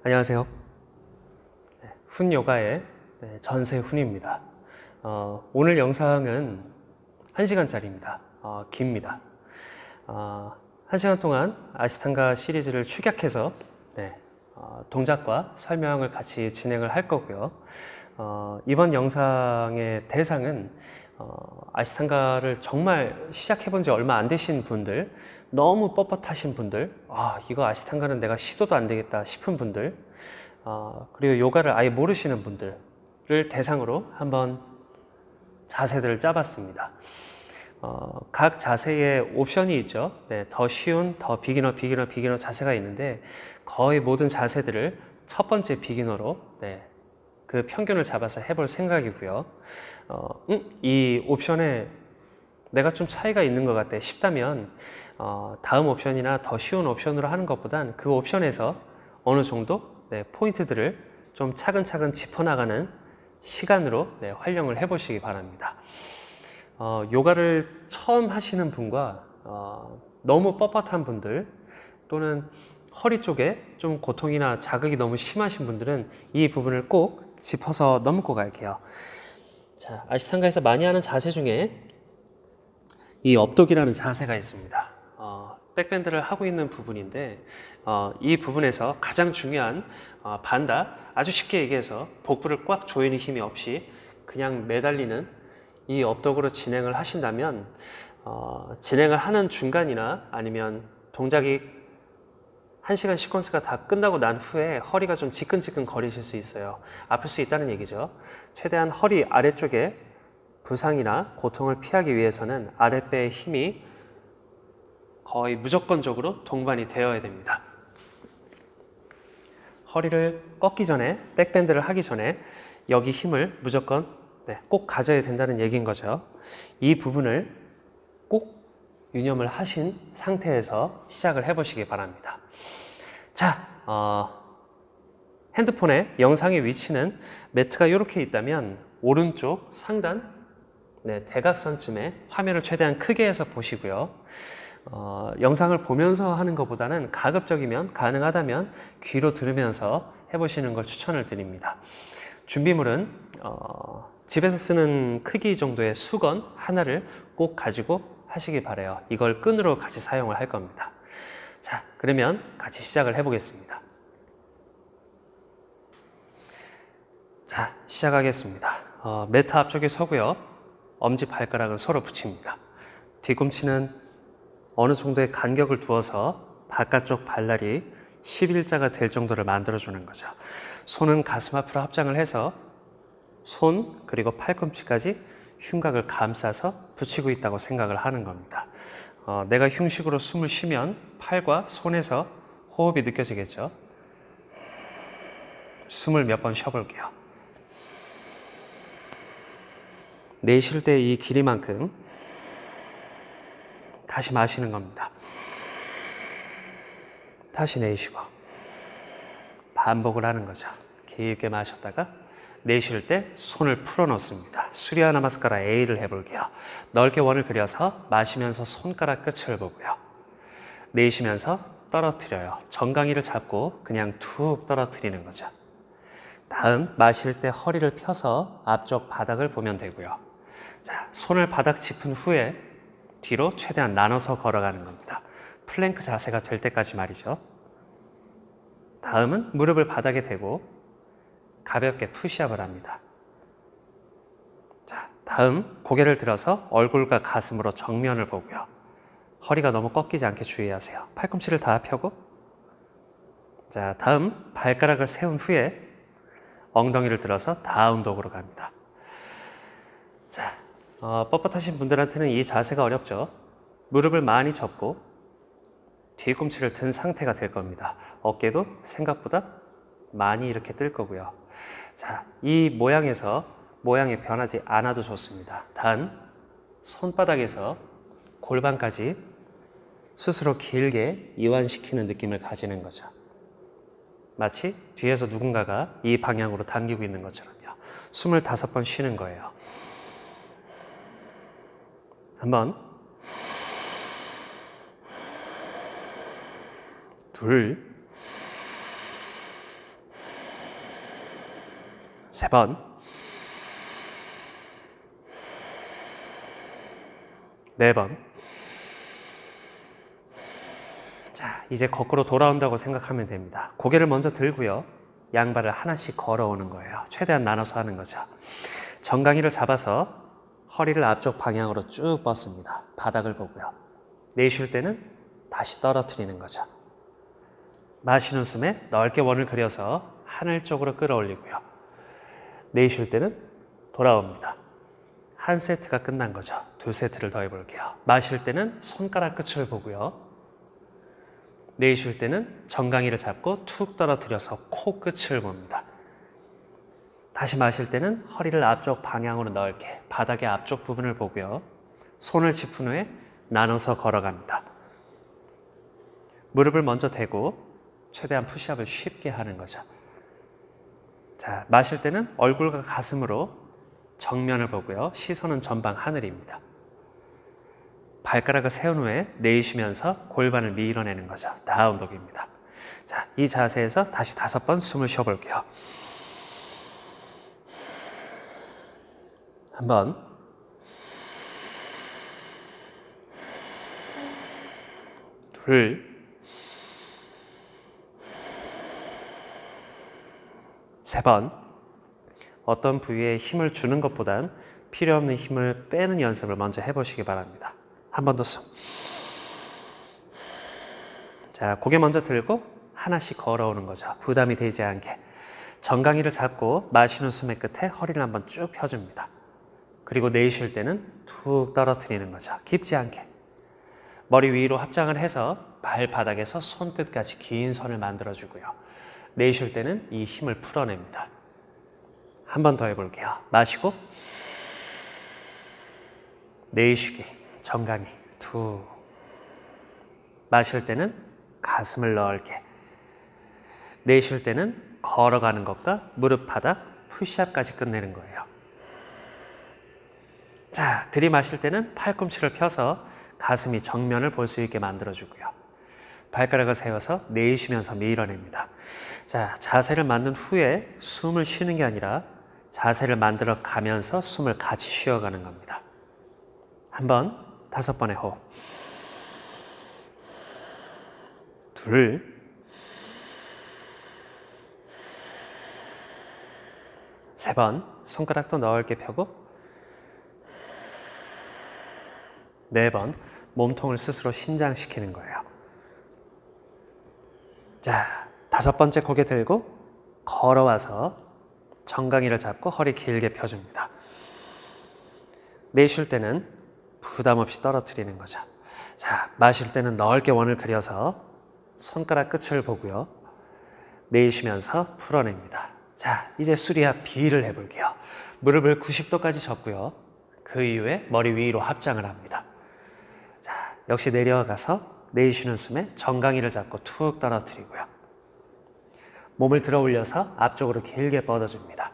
안녕하세요. 훈요가의 전세훈입니다. 오늘 영상은 1시간짜리입니다. 깁니다. 1시간 동안 아시탄가 시리즈를 축약해서 동작과 설명을 같이 진행을 할 거고요. 이번 영상의 대상은 아시탄가를 정말 시작해 본 지 얼마 안 되신 분들, 너무 뻣뻣하신 분들, 이거 아시탄가는 내가 시도도 안 되겠다 싶은 분들, 그리고 요가를 아예 모르시는 분들을 대상으로 한번 자세들을 짜봤습니다. 각 자세에 옵션이 있죠. 더 쉬운, 더 비기너 자세가 있는데 거의 모든 자세들을 첫 번째 비기너로 그 평균을 잡아서 해볼 생각이고요. 이 옵션에 내가 좀 차이가 있는 것 같아 싶다면 다음 옵션이나 더 쉬운 옵션으로 하는 것보단 그 옵션에서 어느 정도 포인트들을 좀 차근차근 짚어나가는 시간으로 활용을 해보시기 바랍니다. 요가를 처음 하시는 분과 너무 뻣뻣한 분들 또는 허리 쪽에 좀 고통이나 자극이 너무 심하신 분들은 이 부분을 꼭 짚어서 넘고 갈게요. 자, 아시탄가에서 많이 하는 자세 중에 이 업독이라는 자세가 있습니다. 백밴드를 하고 있는 부분인데 이 부분에서 가장 중요한 반다, 아주 쉽게 얘기해서 복부를 꽉 조이는 힘이 없이 그냥 매달리는 이 업독으로 진행을 하신다면 진행을 하는 중간이나 아니면 동작이 1시간 시퀀스가 다 끝나고 난 후에 허리가 좀 지끈지끈 거리실 수 있어요. 아플 수 있다는 얘기죠. 최대한 허리 아래쪽에 부상이나 고통을 피하기 위해서는 아랫배의 힘이 거의 무조건적으로 동반이 되어야 됩니다. 허리를 꺾기 전에, 백밴드를 하기 전에 여기 힘을 무조건 꼭 가져야 된다는 얘기인 거죠. 이 부분을 꼭 유념을 하신 상태에서 시작을 해보시기 바랍니다. 자, 핸드폰의 영상의 위치는 매트가 이렇게 있다면 오른쪽 상단 대각선쯤에 화면을 최대한 크게 해서 보시고요. 영상을 보면서 하는 것보다는 가급적이면 가능하다면 귀로 들으면서 해보시는 걸 추천을 드립니다. 준비물은 집에서 쓰는 크기 정도의 수건 하나를 꼭 가지고 하시기 바라요. 이걸 끈으로 같이 사용을 할 겁니다. 자, 그러면 같이 시작을 해보겠습니다. 자, 시작하겠습니다. 매트 앞쪽에 서고요. 엄지 발가락을 서로 붙입니다. 뒤꿈치는 어느 정도의 간격을 두어서 바깥쪽 발날이 11자가 될 정도를 만들어주는 거죠. 손은 가슴 앞으로 합장을 해서 손 그리고 팔꿈치까지 흉곽을 감싸서 붙이고 있다고 생각을 하는 겁니다. 내가 흉식으로 숨을 쉬면 팔과 손에서 호흡이 느껴지겠죠. 숨을 몇 번 쉬어볼게요. 내쉴 때 이 길이만큼 다시 마시는 겁니다. 다시 내쉬고 반복을 하는 거죠. 길게 마셨다가 내쉴 때 손을 풀어 놓습니다. 수리아 나마스카라 A를 해볼게요. 넓게 원을 그려서 마시면서 손가락 끝을 보고요. 내쉬면서 떨어뜨려요. 정강이를 잡고 그냥 툭 떨어뜨리는 거죠. 다음 마실 때 허리를 펴서 앞쪽 바닥을 보면 되고요. 자, 손을 바닥 짚은 후에 뒤로 최대한 나눠서 걸어가는 겁니다. 플랭크 자세가 될 때까지 말이죠. 다음은 무릎을 바닥에 대고 가볍게 푸시업을 합니다. 자, 다음 고개를 들어서 얼굴과 가슴으로 정면을 보고요. 허리가 너무 꺾이지 않게 주의하세요. 팔꿈치를 다 펴고 자, 다음 발가락을 세운 후에 엉덩이를 들어서 다운독으로 갑니다. 자, 뻣뻣하신 분들한테는 이 자세가 어렵죠. 무릎을 많이 접고 뒤꿈치를 든 상태가 될 겁니다. 어깨도 생각보다 많이 이렇게 뜰 거고요. 자, 이 모양에서 모양이 변하지 않아도 좋습니다. 단 손바닥에서 골반까지 스스로 길게 이완시키는 느낌을 가지는 거죠. 마치 뒤에서 누군가가 이 방향으로 당기고 있는 것처럼요. 25번 쉬는 거예요. 한번, 둘, 3번, 4번. 자, 이제 거꾸로 돌아온다고 생각하면 됩니다. 고개를 먼저 들고요. 양발을 하나씩 걸어오는 거예요. 최대한 나눠서 하는 거죠. 정강이를 잡아서 허리를 앞쪽 방향으로 쭉 뻗습니다. 바닥을 보고요. 내쉴 때는 다시 떨어뜨리는 거죠. 마시는 숨에 넓게 원을 그려서 하늘 쪽으로 끌어올리고요. 내쉴 때는 돌아옵니다. 한 세트가 끝난 거죠. 2세트를 더 해볼게요. 마실 때는 손가락 끝을 보고요. 내쉴 때는 정강이를 잡고 툭 떨어뜨려서 코 끝을 봅니다. 다시 마실 때는 허리를 앞쪽 방향으로 넓게 바닥의 앞쪽 부분을 보고요. 손을 짚은 후에 나눠서 걸어갑니다. 무릎을 먼저 대고 최대한 푸시업을 쉽게 하는 거죠. 자, 마실 때는 얼굴과 가슴으로 정면을 보고요. 시선은 전방 하늘입니다. 발가락을 세운 후에 내쉬면서 골반을 밀어내는 거죠. 다운독입니다. 자, 이 자세에서 다시 5번 숨을 쉬어볼게요. 한 번, 둘, 세 번. 어떤 부위에 힘을 주는 것보단 필요 없는 힘을 빼는 연습을 먼저 해보시기 바랍니다. 한 번 더 숨. 자, 고개 먼저 들고 하나씩 걸어오는 거죠. 부담이 되지 않게. 정강이를 잡고 마시는 숨의 끝에 허리를 한번 쭉 펴줍니다. 그리고 내쉴 때는 툭 떨어뜨리는 거죠. 깊지 않게. 머리 위로 합장을 해서 발바닥에서 손끝까지 긴 선을 만들어주고요. 내쉴 때는 이 힘을 풀어냅니다. 한 번 더 해볼게요. 마시고 내쉬기. 정강이 툭. 마실 때는 가슴을 넓게. 내쉴 때는 걸어가는 것과 무릎 바닥, 푸시업까지 끝내는 거예요. 자, 들이마실 때는 팔꿈치를 펴서 가슴이 정면을 볼 수 있게 만들어주고요. 발가락을 세워서 내쉬면서 밀어냅니다. 자, 자세를 만든 후에 숨을 쉬는 게 아니라 자세를 만들어 가면서 숨을 같이 쉬어가는 겁니다. 한번 5번의 호흡. 둘, 세 번. 손가락도 넓게 펴고 4번. 몸통을 스스로 신장시키는 거예요. 자, 5번째 고개 들고 걸어와서 정강이를 잡고 허리 길게 펴줍니다. 내쉴 때는 부담 없이 떨어뜨리는 거죠. 자, 마실 때는 넓게 원을 그려서 손가락 끝을 보고요. 내쉬면서 풀어냅니다. 자, 이제 수리와 B를 해볼게요. 무릎을 90도까지 접고요. 그 이후에 머리 위로 합장을 합니다. 자, 역시 내려가서 내쉬는 숨에 정강이를 잡고 툭 떨어뜨리고요. 몸을 들어 올려서 앞쪽으로 길게 뻗어줍니다.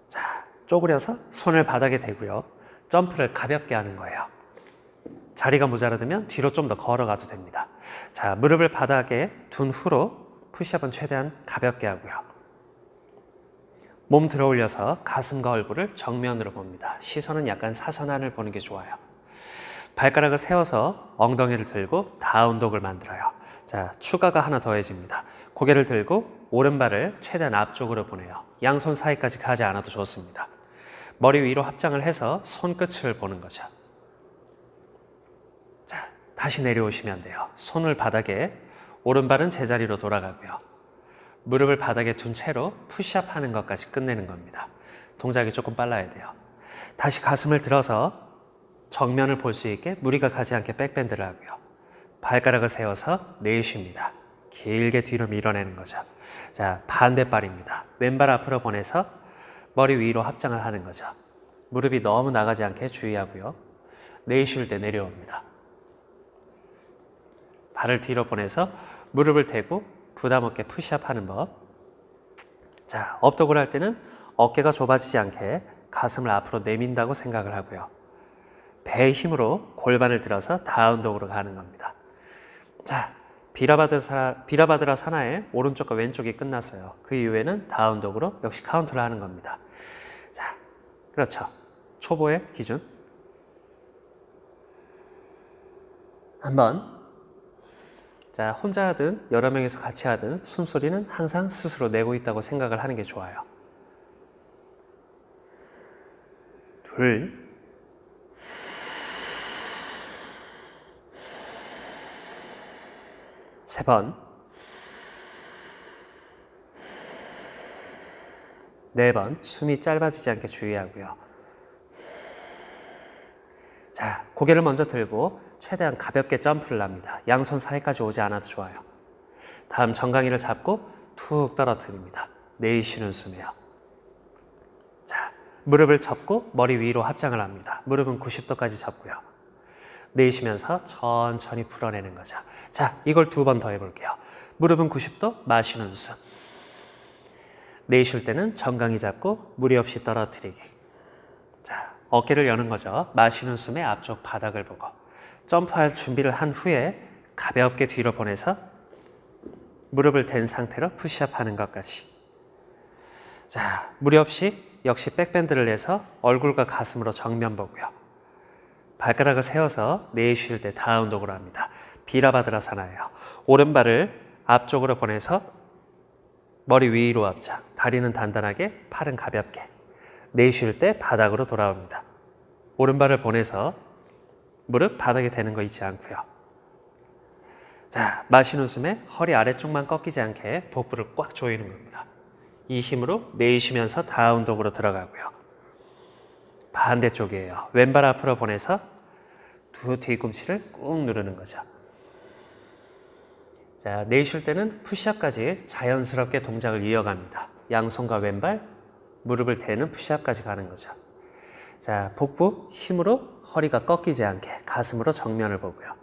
자, 쪼그려서 손을 바닥에 대고요. 점프를 가볍게 하는 거예요. 자리가 모자라면 뒤로 좀 더 걸어가도 됩니다. 자, 무릎을 바닥에 둔 후로 푸시업은 최대한 가볍게 하고요. 몸 들어 올려서 가슴과 얼굴을 정면으로 봅니다. 시선은 약간 사선안을 보는 게 좋아요. 발가락을 세워서 엉덩이를 들고 다운독을 만들어요. 자, 추가가 하나 더해집니다. 고개를 들고 오른발을 최대한 앞쪽으로 보내요. 양손 사이까지 가지 않아도 좋습니다. 머리 위로 합장을 해서 손끝을 보는 거죠. 자, 다시 내려오시면 돼요. 손을 바닥에, 오른발은 제자리로 돌아가고요. 무릎을 바닥에 둔 채로 푸시업 하는 것까지 끝내는 겁니다. 동작이 조금 빨라야 돼요. 다시 가슴을 들어서 정면을 볼 수 있게 무리가 가지 않게 백밴드를 하고요. 발가락을 세워서 내쉽니다. 길게 뒤로 밀어내는 거죠. 자, 반대발입니다. 왼발 앞으로 보내서 머리 위로 합장을 하는 거죠. 무릎이 너무 나가지 않게 주의하고요. 내쉴 때 내려옵니다. 발을 뒤로 보내서 무릎을 대고 부담 없게 푸시업 하는 법. 자, 업독을 할 때는 어깨가 좁아지지 않게 가슴을 앞으로 내민다고 생각을 하고요. 배의 힘으로 골반을 들어서 다운독으로 가는 겁니다. 자, 비라바드라 사나의 오른쪽과 왼쪽이 끝났어요. 그 이후에는 다운독으로 역시 카운트를 하는 겁니다. 그렇죠. 초보의 기준. 한번. 자, 혼자 하든 여러 명이서 같이 하든 숨소리는 항상 스스로 내고 있다고 생각을 하는 게 좋아요. 둘. 세 번. 네 번. 숨이 짧아지지 않게 주의하고요. 자, 고개를 먼저 들고 최대한 가볍게 점프를 합니다. 양손 사이까지 오지 않아도 좋아요. 다음 정강이를 잡고 툭 떨어뜨립니다. 내쉬는 숨이요. 자, 무릎을 접고 머리 위로 합장을 합니다. 무릎은 90도까지 접고요. 내쉬면서 천천히 풀어내는 거죠. 자, 이걸 2번 더 해볼게요. 무릎은 90도, 마시는 숨. 내쉴 때는 정강이 잡고 무리 없이 떨어뜨리기. 자, 어깨를 여는 거죠. 마시는 숨에 앞쪽 바닥을 보고 점프할 준비를 한 후에 가볍게 뒤로 보내서 무릎을 댄 상태로 푸시업 하는 것까지. 자, 무리 없이 역시 백밴드를 내서 얼굴과 가슴으로 정면 보고요. 발가락을 세워서 내쉴 때 다운독으로 합니다. 비라바드라사나예요. 오른발을 앞쪽으로 보내서 머리 위로 앞장, 다리는 단단하게, 팔은 가볍게. 내쉴 때 바닥으로 돌아옵니다. 오른발을 보내서 무릎 바닥에 대는 거 잊지 않고요. 자, 마시는 숨에 허리 아래쪽만 꺾이지 않게 복부를 꽉 조이는 겁니다. 이 힘으로 내쉬면서 다운독으로 들어가고요. 반대쪽이에요. 왼발 앞으로 보내서 두 뒤꿈치를 꾹 누르는 거죠. 자, 내쉴 때는 푸시업까지 자연스럽게 동작을 이어갑니다. 양손과 왼발, 무릎을 대는 푸시업까지 가는 거죠. 자, 복부 힘으로 허리가 꺾이지 않게 가슴으로 정면을 보고요.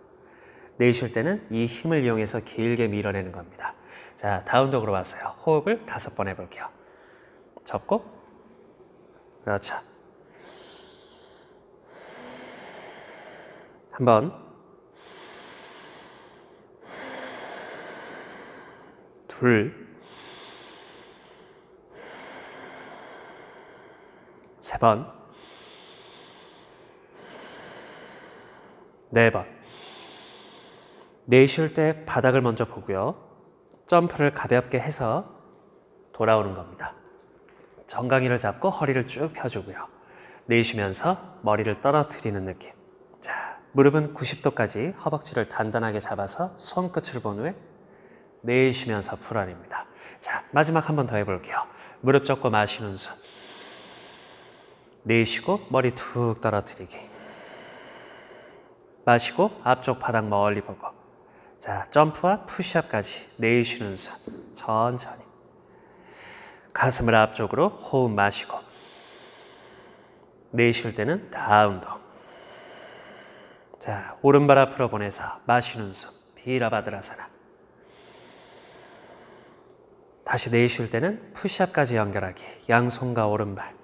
내쉴 때는 이 힘을 이용해서 길게 밀어내는 겁니다. 자, 다운독으로 왔어요. 호흡을 5번 해볼게요. 접고, 그렇죠. 한번, 둘, 세 번, 네 번. 내쉴 때 바닥을 먼저 보고요. 점프를 가볍게 해서 돌아오는 겁니다. 정강이를 잡고 허리를 쭉 펴주고요. 내쉬면서 머리를 떨어뜨리는 느낌. 자, 무릎은 90도까지 허벅지를 단단하게 잡아서 손끝을 본 후에 내쉬면서 풀어냅니다. 자, 마지막 한 번 더 해볼게요. 무릎 접고 마시는 숨. 내쉬고 머리 툭 떨어뜨리기. 마시고 앞쪽 바닥 멀리 보고. 자, 점프와 푸시업까지 내쉬는 숨. 천천히. 가슴을 앞쪽으로 호흡 마시고. 내쉴 때는 다운독. 자, 오른발 앞으로 보내서 마시는 숨. 비라바드라사나. 다시 내쉴 때는 푸시업까지 연결하기. 양손과 오른발.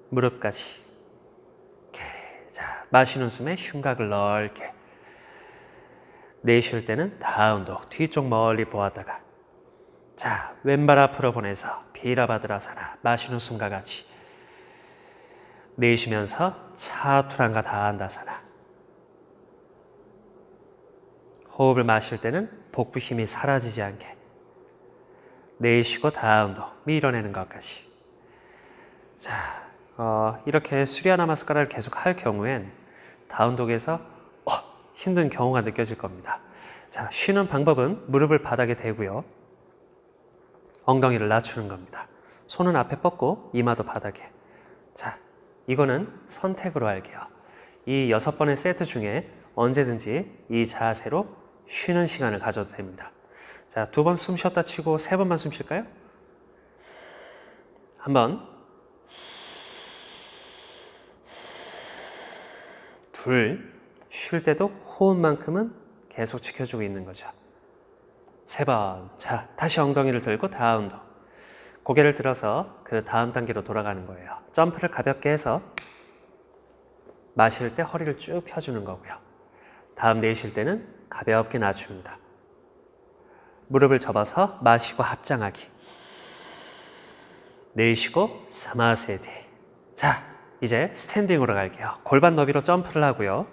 무릎까지. 이렇게. 자, 마시는 숨에 흉곽을 넓게. 내쉴 때는 다운독. 뒤쪽 멀리 보았다가. 자, 왼발 앞으로 보내서 비라바드라사나. 마시는 숨과 같이. 내쉬면서 차투란가 다한다사나. 호흡을 마실 때는 복부 힘이 사라지지 않게. 내쉬고 다운독. 밀어내는 것까지. 자, 이렇게 수리아나마스카라를 계속 할 경우엔 다운독에서 힘든 경우가 느껴질 겁니다. 자, 쉬는 방법은 무릎을 바닥에 대고요. 엉덩이를 낮추는 겁니다. 손은 앞에 뻗고 이마도 바닥에. 자, 이거는 선택으로 할게요. 이 6번의 세트 중에 언제든지 이 자세로 쉬는 시간을 가져도 됩니다. 자, 2번 숨 쉬었다 치고 3번만 숨 쉴까요? 한번, 둘, 쉴 때도 호흡만큼은 계속 지켜주고 있는 거죠. 3번. 자, 다시 엉덩이를 들고 다운독. 고개를 들어서 그 다음 단계로 돌아가는 거예요. 점프를 가볍게 해서 마실 때 허리를 쭉 펴주는 거고요. 다음 내쉴 때는 가볍게 낮춥니다. 무릎을 접어서 마시고 합장하기. 내쉬고 사마세티. 자, 이제 스탠딩으로 갈게요. 골반 너비로 점프를 하고요.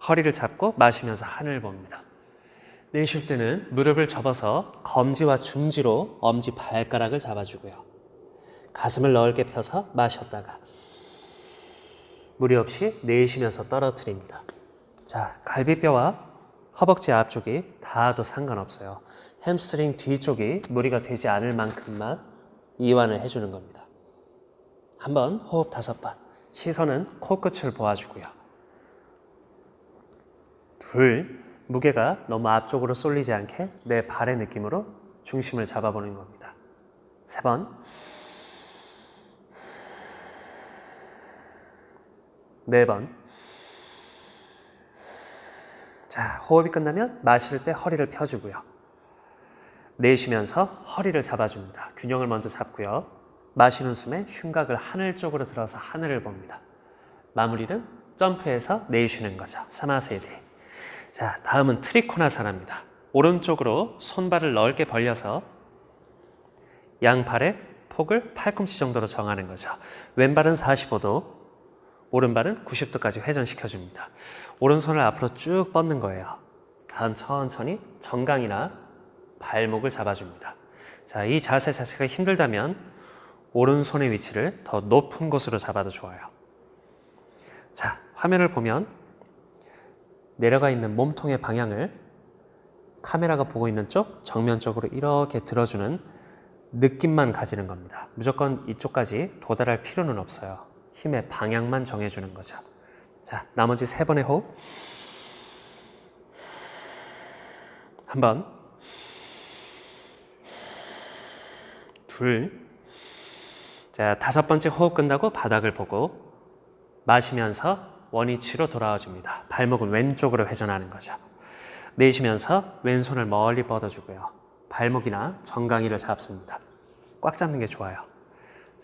허리를 잡고 마시면서 하늘을 봅니다. 내쉴 때는 무릎을 접어서 검지와 중지로 엄지 발가락을 잡아주고요. 가슴을 넓게 펴서 마셨다가 무리 없이 내쉬면서 떨어뜨립니다. 자, 갈비뼈와 허벅지 앞쪽이 닿아도 상관없어요. 햄스트링 뒤쪽이 무리가 되지 않을 만큼만 이완을 해주는 겁니다. 한번 호흡 5번. 시선은 코끝을 보아주고요. 둘, 무게가 너무 앞쪽으로 쏠리지 않게 내 발의 느낌으로 중심을 잡아보는 겁니다. 3번. 4번. 자, 호흡이 끝나면 마실 때 허리를 펴주고요. 내쉬면서 허리를 잡아줍니다. 균형을 먼저 잡고요. 마시는 숨에 흉곽을 하늘 쪽으로 들어서 하늘을 봅니다. 마무리는 점프해서 내쉬는 거죠. 사마세티. 자, 다음은 트리코나사나입니다. 오른쪽으로 손발을 넓게 벌려서 양발의 폭을 팔꿈치 정도로 정하는 거죠. 왼발은 45도, 오른발은 90도까지 회전시켜줍니다. 오른손을 앞으로 쭉 뻗는 거예요. 다음 천천히 정강이나 발목을 잡아줍니다. 자, 이 자세 자체가 힘들다면 오른손의 위치를 더 높은 곳으로 잡아도 좋아요. 자, 화면을 보면 내려가 있는 몸통의 방향을 카메라가 보고 있는 쪽 정면적으로 이렇게 들어주는 느낌만 가지는 겁니다. 무조건 이쪽까지 도달할 필요는 없어요. 힘의 방향만 정해주는 거죠. 자, 나머지 3번의 호흡. 한 번, 둘. 자, 5번째 호흡 끝나고 바닥을 보고 마시면서 원위치로 돌아와 줍니다. 발목은 왼쪽으로 회전하는 거죠. 내쉬면서 왼손을 멀리 뻗어주고요. 발목이나 정강이를 잡습니다. 꽉 잡는 게 좋아요.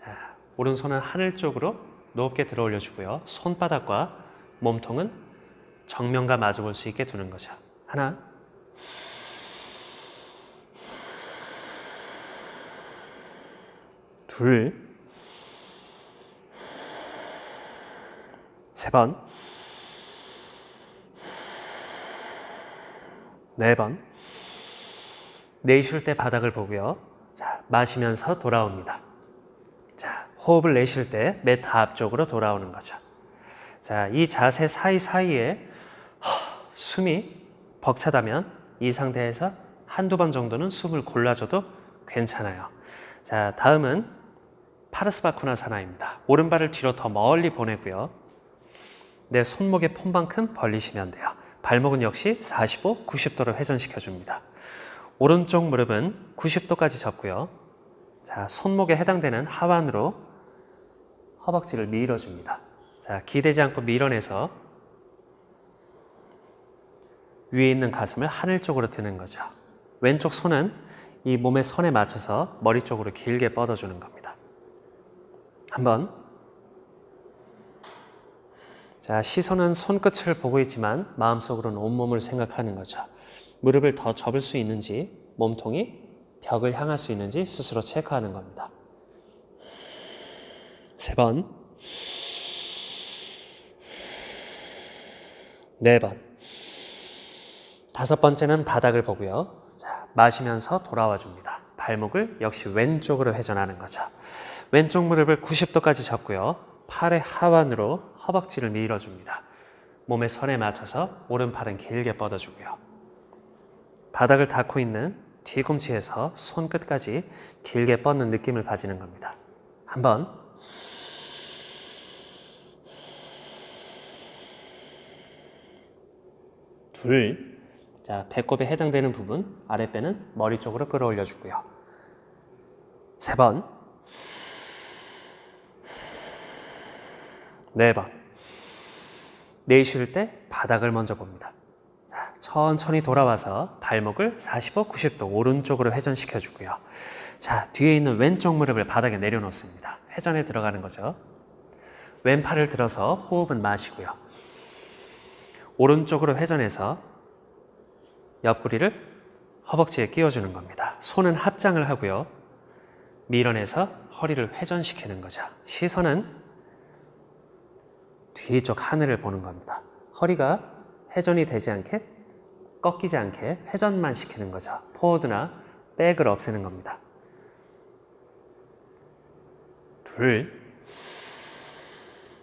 자, 오른손은 하늘 쪽으로 높게 들어 올려주고요. 손바닥과 몸통은 정면과 마주 볼 수 있게 두는 거죠. 하나, 둘, 3번, 4번. 내쉴 때 바닥을 보고요. 자, 마시면서 돌아옵니다. 자, 호흡을 내쉴 때 매트 앞쪽으로 돌아오는 거죠. 자, 이 자세 사이사이에 숨이 벅차다면 이 상태에서 한두 번 정도는 숨을 골라줘도 괜찮아요. 자, 다음은 파르스바코나사나입니다. 오른발을 뒤로 더 멀리 보내고요. 내 손목의 폼만큼 벌리시면 돼요. 발목은 역시 45, 90도로 회전시켜줍니다. 오른쪽 무릎은 90도까지 접고요. 자, 손목에 해당되는 하완으로 허벅지를 밀어줍니다. 자, 기대지 않고 밀어내서 위에 있는 가슴을 하늘 쪽으로 드는 거죠. 왼쪽 손은 이 몸의 선에 맞춰서 머리 쪽으로 길게 뻗어주는 겁니다. 한번. 자, 시선은 손끝을 보고 있지만 마음속으로는 온몸을 생각하는 거죠. 무릎을 더 접을 수 있는지, 몸통이 벽을 향할 수 있는지 스스로 체크하는 겁니다. 3번, 4번. 5번째는 바닥을 보고요. 자, 마시면서 돌아와 줍니다. 발목을 역시 왼쪽으로 회전하는 거죠. 왼쪽 무릎을 90도까지 접고요. 팔의 하완으로 허벅지를 밀어줍니다. 몸의 선에 맞춰서 오른팔은 길게 뻗어주고요. 바닥을 닿고 있는 뒤꿈치에서 손끝까지 길게 뻗는 느낌을 가지는 겁니다. 한번. 둘. 자, 배꼽에 해당되는 부분, 아랫배는 머리 쪽으로 끌어올려 주고요. 3번. 4번. 내쉴 때 바닥을 먼저 봅니다. 자, 천천히 돌아와서 발목을 45, 90도 오른쪽으로 회전시켜 주고요. 자, 뒤에 있는 왼쪽 무릎을 바닥에 내려놓습니다. 회전에 들어가는 거죠. 왼팔을 들어서 호흡은 마시고요. 오른쪽으로 회전해서 옆구리를 허벅지에 끼워주는 겁니다. 손은 합장을 하고요. 밀어내서 허리를 회전시키는 거죠. 시선은 뒤쪽 하늘을 보는 겁니다. 허리가 회전이 되지 않게, 꺾이지 않게 회전만 시키는 거죠. 포워드나 백을 없애는 겁니다. 둘.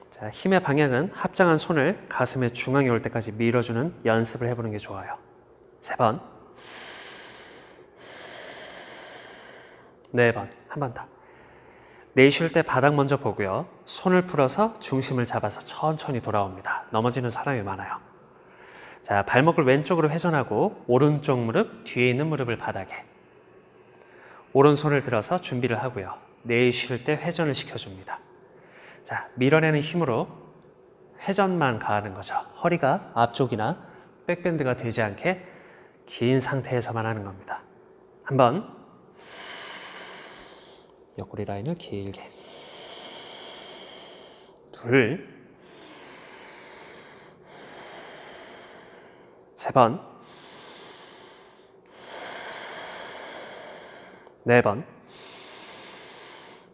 자, 힘의 방향은 합장한 손을 가슴의 중앙에 올 때까지 밀어주는 연습을 해보는 게 좋아요. 3번. 4번. 한 번 더. 내쉴 때 바닥 먼저 보고요. 손을 풀어서 중심을 잡아서 천천히 돌아옵니다. 넘어지는 사람이 많아요. 자, 발목을 왼쪽으로 회전하고 오른쪽 무릎, 뒤에 있는 무릎을 바닥에. 오른손을 들어서 준비를 하고요. 내쉴 때 회전을 시켜줍니다. 자, 밀어내는 힘으로 회전만 가하는 거죠. 허리가 앞쪽이나 백밴드가 되지 않게 긴 상태에서만 하는 겁니다. 한번 옆구리 라인을 길게. 둘. 3번. 4번.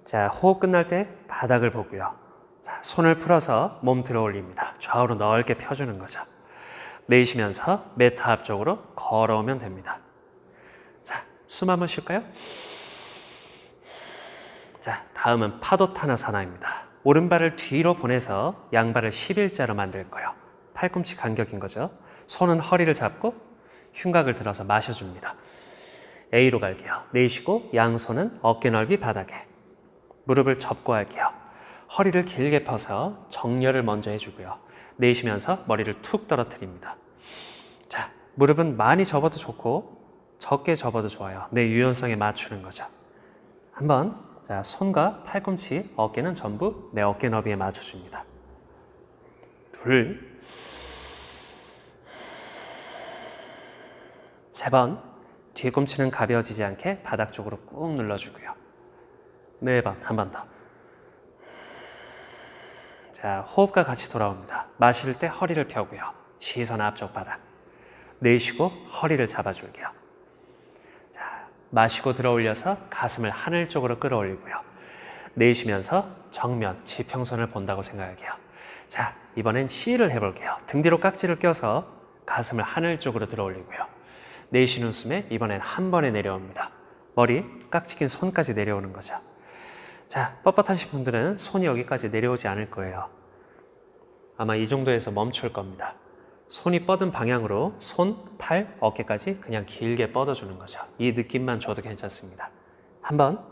자, 호흡 끝날 때 바닥을 보고요. 자, 손을 풀어서 몸 들어 올립니다. 좌우로 넓게 펴주는 거죠. 내쉬면서 매트 앞쪽으로 걸어오면 됩니다. 자, 숨 한번 쉴까요? 자, 다음은 파도 타나사나입니다. 오른발을 뒤로 보내서 양발을 11자로 만들 거예요. 팔꿈치 간격인 거죠. 손은 허리를 잡고 흉곽을 들어서 마셔줍니다. A로 갈게요. 내쉬고 양손은 어깨 넓이 바닥에. 무릎을 접고 할게요. 허리를 길게 펴서 정렬을 먼저 해주고요. 내쉬면서 머리를 툭 떨어뜨립니다. 자, 무릎은 많이 접어도 좋고 적게 접어도 좋아요. 내 유연성에 맞추는 거죠. 한번. 자, 손과 팔꿈치, 어깨는 전부 내 어깨 너비에 맞춰줍니다. 둘. 3번. 뒤꿈치는 가벼워지지 않게 바닥 쪽으로 꾹 눌러주고요. 4번. 한 번 더. 자, 호흡과 같이 돌아옵니다. 마실 때 허리를 펴고요. 시선 앞쪽 바닥. 내쉬고 허리를 잡아줄게요. 자, 마시고 들어 올려서 가슴을 하늘 쪽으로 끌어올리고요. 내쉬면서 정면, 지평선을 본다고 생각할게요. 자, 이번엔 C를 해볼게요. 등 뒤로 깍지를 껴서 가슴을 하늘 쪽으로 들어 올리고요. 내쉬는 숨에 이번엔 한 번에 내려옵니다. 머리, 깍지 낀 손까지 내려오는 거죠. 자, 뻣뻣하신 분들은 손이 여기까지 내려오지 않을 거예요. 아마 이 정도에서 멈출 겁니다. 손이 뻗은 방향으로 손, 팔, 어깨까지 그냥 길게 뻗어주는 거죠. 이 느낌만 줘도 괜찮습니다. 한번.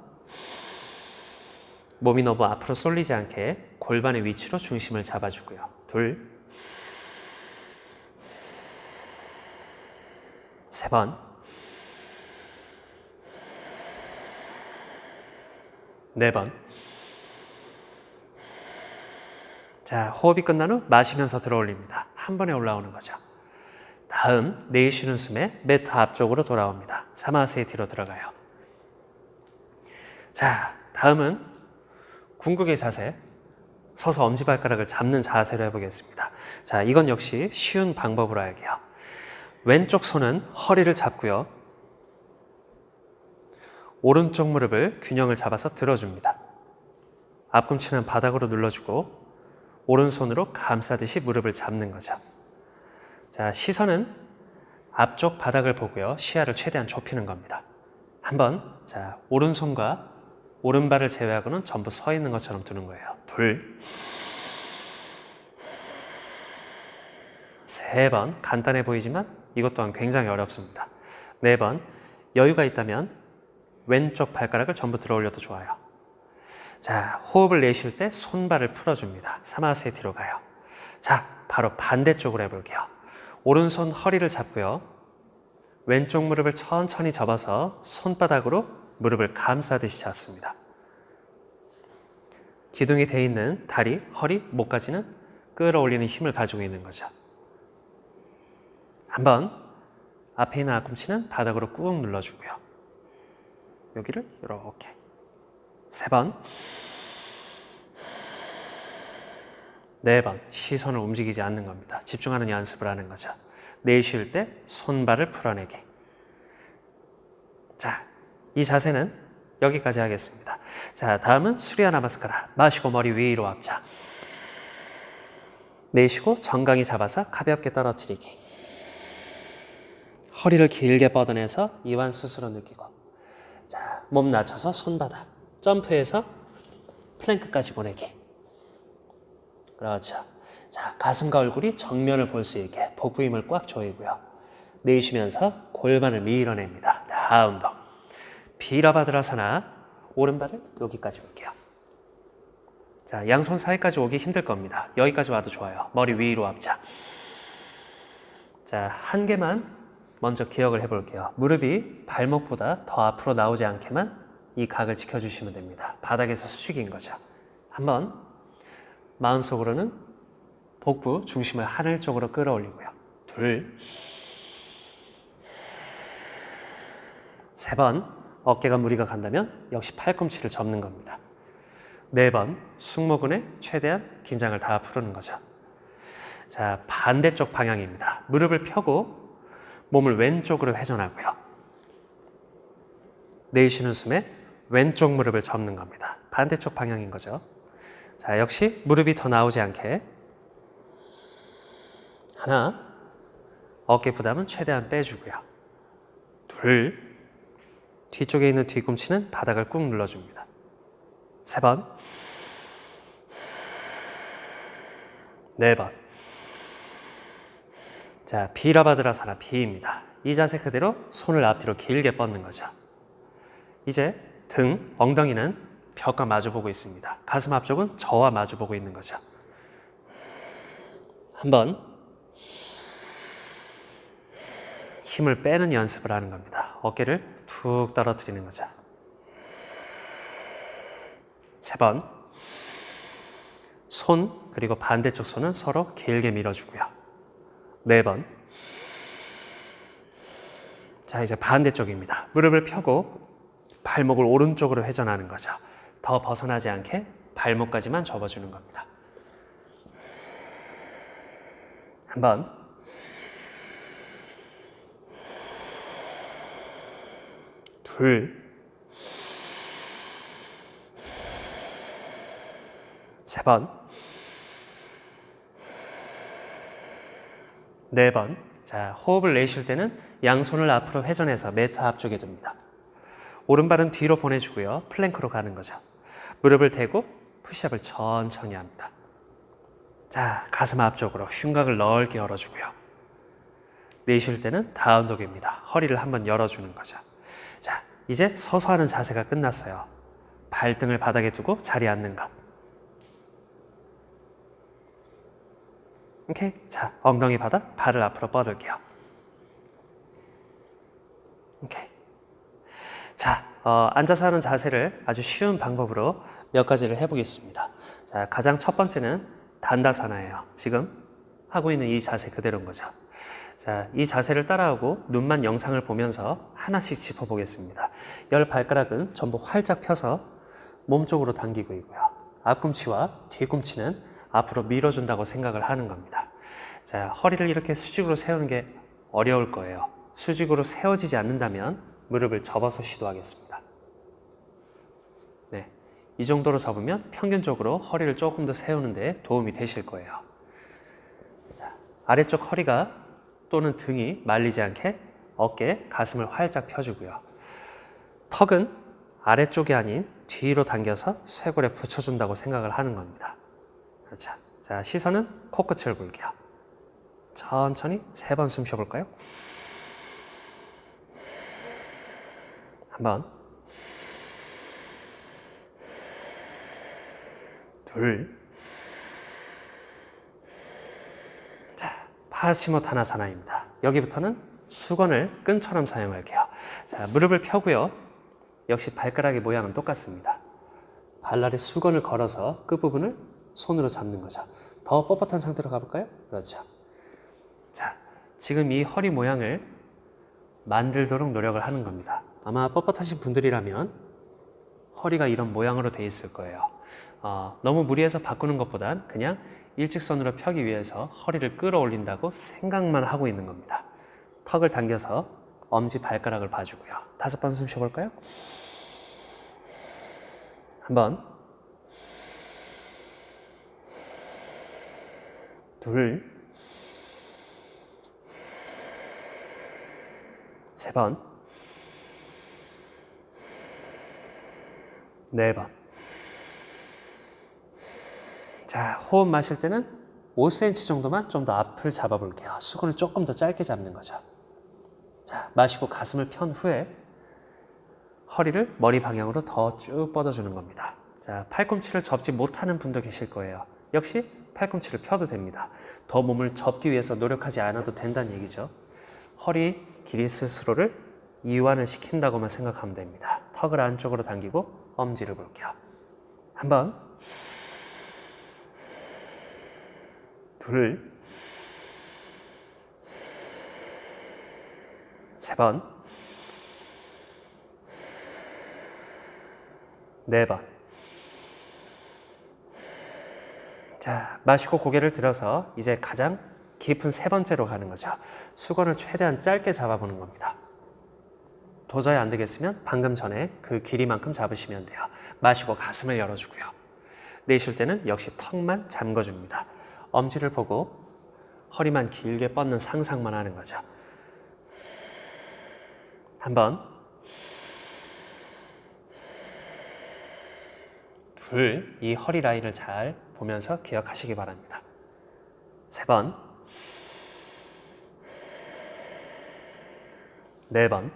몸이 너무 앞으로 쏠리지 않게 골반의 위치로 중심을 잡아주고요. 둘. 3번. 4번. 자, 호흡이 끝난 후 마시면서 들어 올립니다. 한 번에 올라오는 거죠. 다음, 내쉬는 숨에 매트 앞쪽으로 돌아옵니다. 사마세티로 들어가요. 자, 다음은 궁극의 자세, 서서 엄지발가락을 잡는 자세로 해보겠습니다. 자, 이건 역시 쉬운 방법으로 할게요. 왼쪽 손은 허리를 잡고요. 오른쪽 무릎을 균형을 잡아서 들어줍니다. 앞꿈치는 바닥으로 눌러주고 오른손으로 감싸듯이 무릎을 잡는 거죠. 자, 시선은 앞쪽 바닥을 보고요. 시야를 최대한 좁히는 겁니다. 한번. 자, 오른손과 오른발을 제외하고는 전부 서 있는 것처럼 두는 거예요. 둘. 3번. 간단해 보이지만 이것 또한 굉장히 어렵습니다. 4번. 여유가 있다면 왼쪽 발가락을 전부 들어 올려도 좋아요. 자, 호흡을 내쉴 때 손발을 풀어줍니다. 사마세티로 가요. 자, 바로 반대쪽으로 해볼게요. 오른손 허리를 잡고요. 왼쪽 무릎을 천천히 접어서 손바닥으로 무릎을 감싸듯이 잡습니다. 기둥이 돼 있는 다리, 허리, 목까지는 끌어올리는 힘을 가지고 있는 거죠. 한번. 앞에 있는 앞꿈치는 바닥으로 꾹 눌러주고요. 여기를 이렇게. 3번. 4번. 시선을 움직이지 않는 겁니다. 집중하는 연습을 하는 거죠. 내쉴 때 손발을 풀어내기. 자, 이 자세는 여기까지 하겠습니다. 자, 다음은 수리야 나마스카라. 마시고 머리 위로 앞차. 내쉬고 정강이 잡아서 가볍게 떨어뜨리기. 허리를 길게 뻗어내서 이완 스스로 느끼고. 자, 몸 낮춰서 손바닥. 점프해서 플랭크까지 보내기. 그렇죠. 자, 가슴과 얼굴이 정면을 볼 수 있게 복부 힘을 꽉 조이고요. 내쉬면서 골반을 밀어냅니다. 다운도. 비라바드라사나. 오른발을 여기까지 올게요. 자, 양손 사이까지 오기 힘들 겁니다. 여기까지 와도 좋아요. 머리 위로 압착. 자, 한 개만 먼저 기억을 해볼게요. 무릎이 발목보다 더 앞으로 나오지 않게만 이 각을 지켜주시면 됩니다. 바닥에서 수직인 거죠. 한번 마음속으로는 복부 중심을 하늘 쪽으로 끌어올리고요. 둘, 세 번 어깨가 무리가 간다면 역시 팔꿈치를 접는 겁니다. 네 번 승모근에 최대한 긴장을 다 풀는 거죠. 자, 반대쪽 방향입니다. 무릎을 펴고 몸을 왼쪽으로 회전하고요. 내쉬는 숨에 왼쪽 무릎을 접는 겁니다. 반대쪽 방향인 거죠. 자, 역시 무릎이 더 나오지 않게 하나, 어깨 부담은 최대한 빼주고요. 둘, 뒤쪽에 있는 뒤꿈치는 바닥을 꾹 눌러줍니다. 세 번, 네 번. 자, 비라바드라사나 비입니다. 이 자세 그대로 손을 앞뒤로 길게 뻗는 거죠. 이제 등, 엉덩이는 벽과 마주보고 있습니다. 가슴 앞쪽은 저와 마주보고 있는 거죠. 한번 힘을 빼는 연습을 하는 겁니다. 어깨를 툭 떨어뜨리는 거죠. 세 번. 손 그리고 반대쪽 손은 서로 길게 밀어주고요. 네 번. 자, 이제 반대쪽입니다. 무릎을 펴고 발목을 오른쪽으로 회전하는 거죠. 더 벗어나지 않게 발목까지만 접어주는 겁니다. 한 번. 둘. 세 번. 네 번. 자, 호흡을 내쉴 때는 양손을 앞으로 회전해서 매트 앞쪽에 둡니다. 오른발은 뒤로 보내주고요. 플랭크로 가는 거죠. 무릎을 대고 푸시업을 천천히 합니다. 자, 가슴 앞쪽으로 흉곽을 넓게 열어주고요. 내쉴 때는 다운독입니다. 허리를 한번 열어주는 거죠. 자, 이제 서서 하는 자세가 끝났어요. 발등을 바닥에 두고 자리에 앉는 것. 오케이. 자, 엉덩이 바닥, 발을 앞으로 뻗을게요. 오케이. 자, 앉아서 하는 자세를 아주 쉬운 방법으로 몇 가지를 해보겠습니다. 자, 가장 첫 번째는 단다사나예요. 지금 하고 있는 이 자세 그대로인 거죠. 자, 이 자세를 따라하고 눈만 영상을 보면서 하나씩 짚어보겠습니다. 열 발가락은 전부 활짝 펴서 몸쪽으로 당기고 있고요. 앞꿈치와 뒤꿈치는 앞으로 밀어준다고 생각을 하는 겁니다. 자, 허리를 이렇게 수직으로 세우는 게 어려울 거예요. 수직으로 세워지지 않는다면 무릎을 접어서 시도하겠습니다. 네, 이 정도로 접으면 평균적으로 허리를 조금 더 세우는 데 도움이 되실 거예요. 자, 아래쪽 허리가 또는 등이 말리지 않게 어깨, 가슴을 활짝 펴주고요. 턱은 아래쪽이 아닌 뒤로 당겨서 쇄골에 붙여준다고 생각을 하는 겁니다. 그렇죠. 자, 시선은 코끝을 볼게요. 천천히 3번 숨 쉬어볼까요? 한 번. 둘. 자, 파시모타나사나입니다. 여기부터는 수건을 끈처럼 사용할게요. 자, 무릎을 펴고요. 역시 발가락의 모양은 똑같습니다. 발날에 수건을 걸어서 끝부분을 손으로 잡는 거죠. 더 뻣뻣한 상태로 가볼까요? 그렇죠. 자, 지금 이 허리 모양을 만들도록 노력을 하는 겁니다. 아마 뻣뻣하신 분들이라면 허리가 이런 모양으로 돼 있을 거예요. 너무 무리해서 바꾸는 것보단 그냥 일직선으로 펴기 위해서 허리를 끌어올린다고 생각만 하고 있는 겁니다. 턱을 당겨서 엄지 발가락을 봐주고요. 5번 숨 쉬어볼까요? 한 번. 둘, 세 번, 네 번. 자, 호흡 마실 때는 5cm 정도만 좀 더 앞을 잡아볼게요. 수건을 조금 더 짧게 잡는 거죠. 자, 마시고 가슴을 편 후에 허리를 머리 방향으로 더 쭉 뻗어주는 겁니다. 자, 팔꿈치를 접지 못하는 분도 계실 거예요. 역시 팔꿈치를 펴도 됩니다. 더 몸을 접기 위해서 노력하지 않아도 된다는 얘기죠. 허리 길이 스스로를 이완을 시킨다고만 생각하면 됩니다. 턱을 안쪽으로 당기고 엄지를 볼게요. 한 번, 둘, 세 번, 네 번. 자, 마시고 고개를 들어서 이제 가장 깊은 세 번째로 가는 거죠. 수건을 최대한 짧게 잡아보는 겁니다. 도저히 안 되겠으면 방금 전에 그 길이만큼 잡으시면 돼요. 마시고 가슴을 열어주고요. 내쉴 때는 역시 턱만 잠궈줍니다. 엄지를 보고 허리만 길게 뻗는 상상만 하는 거죠. 한 번, 둘, 이 허리 라인을 잘 보면서 기억하시기 바랍니다. 세 번, 네 번.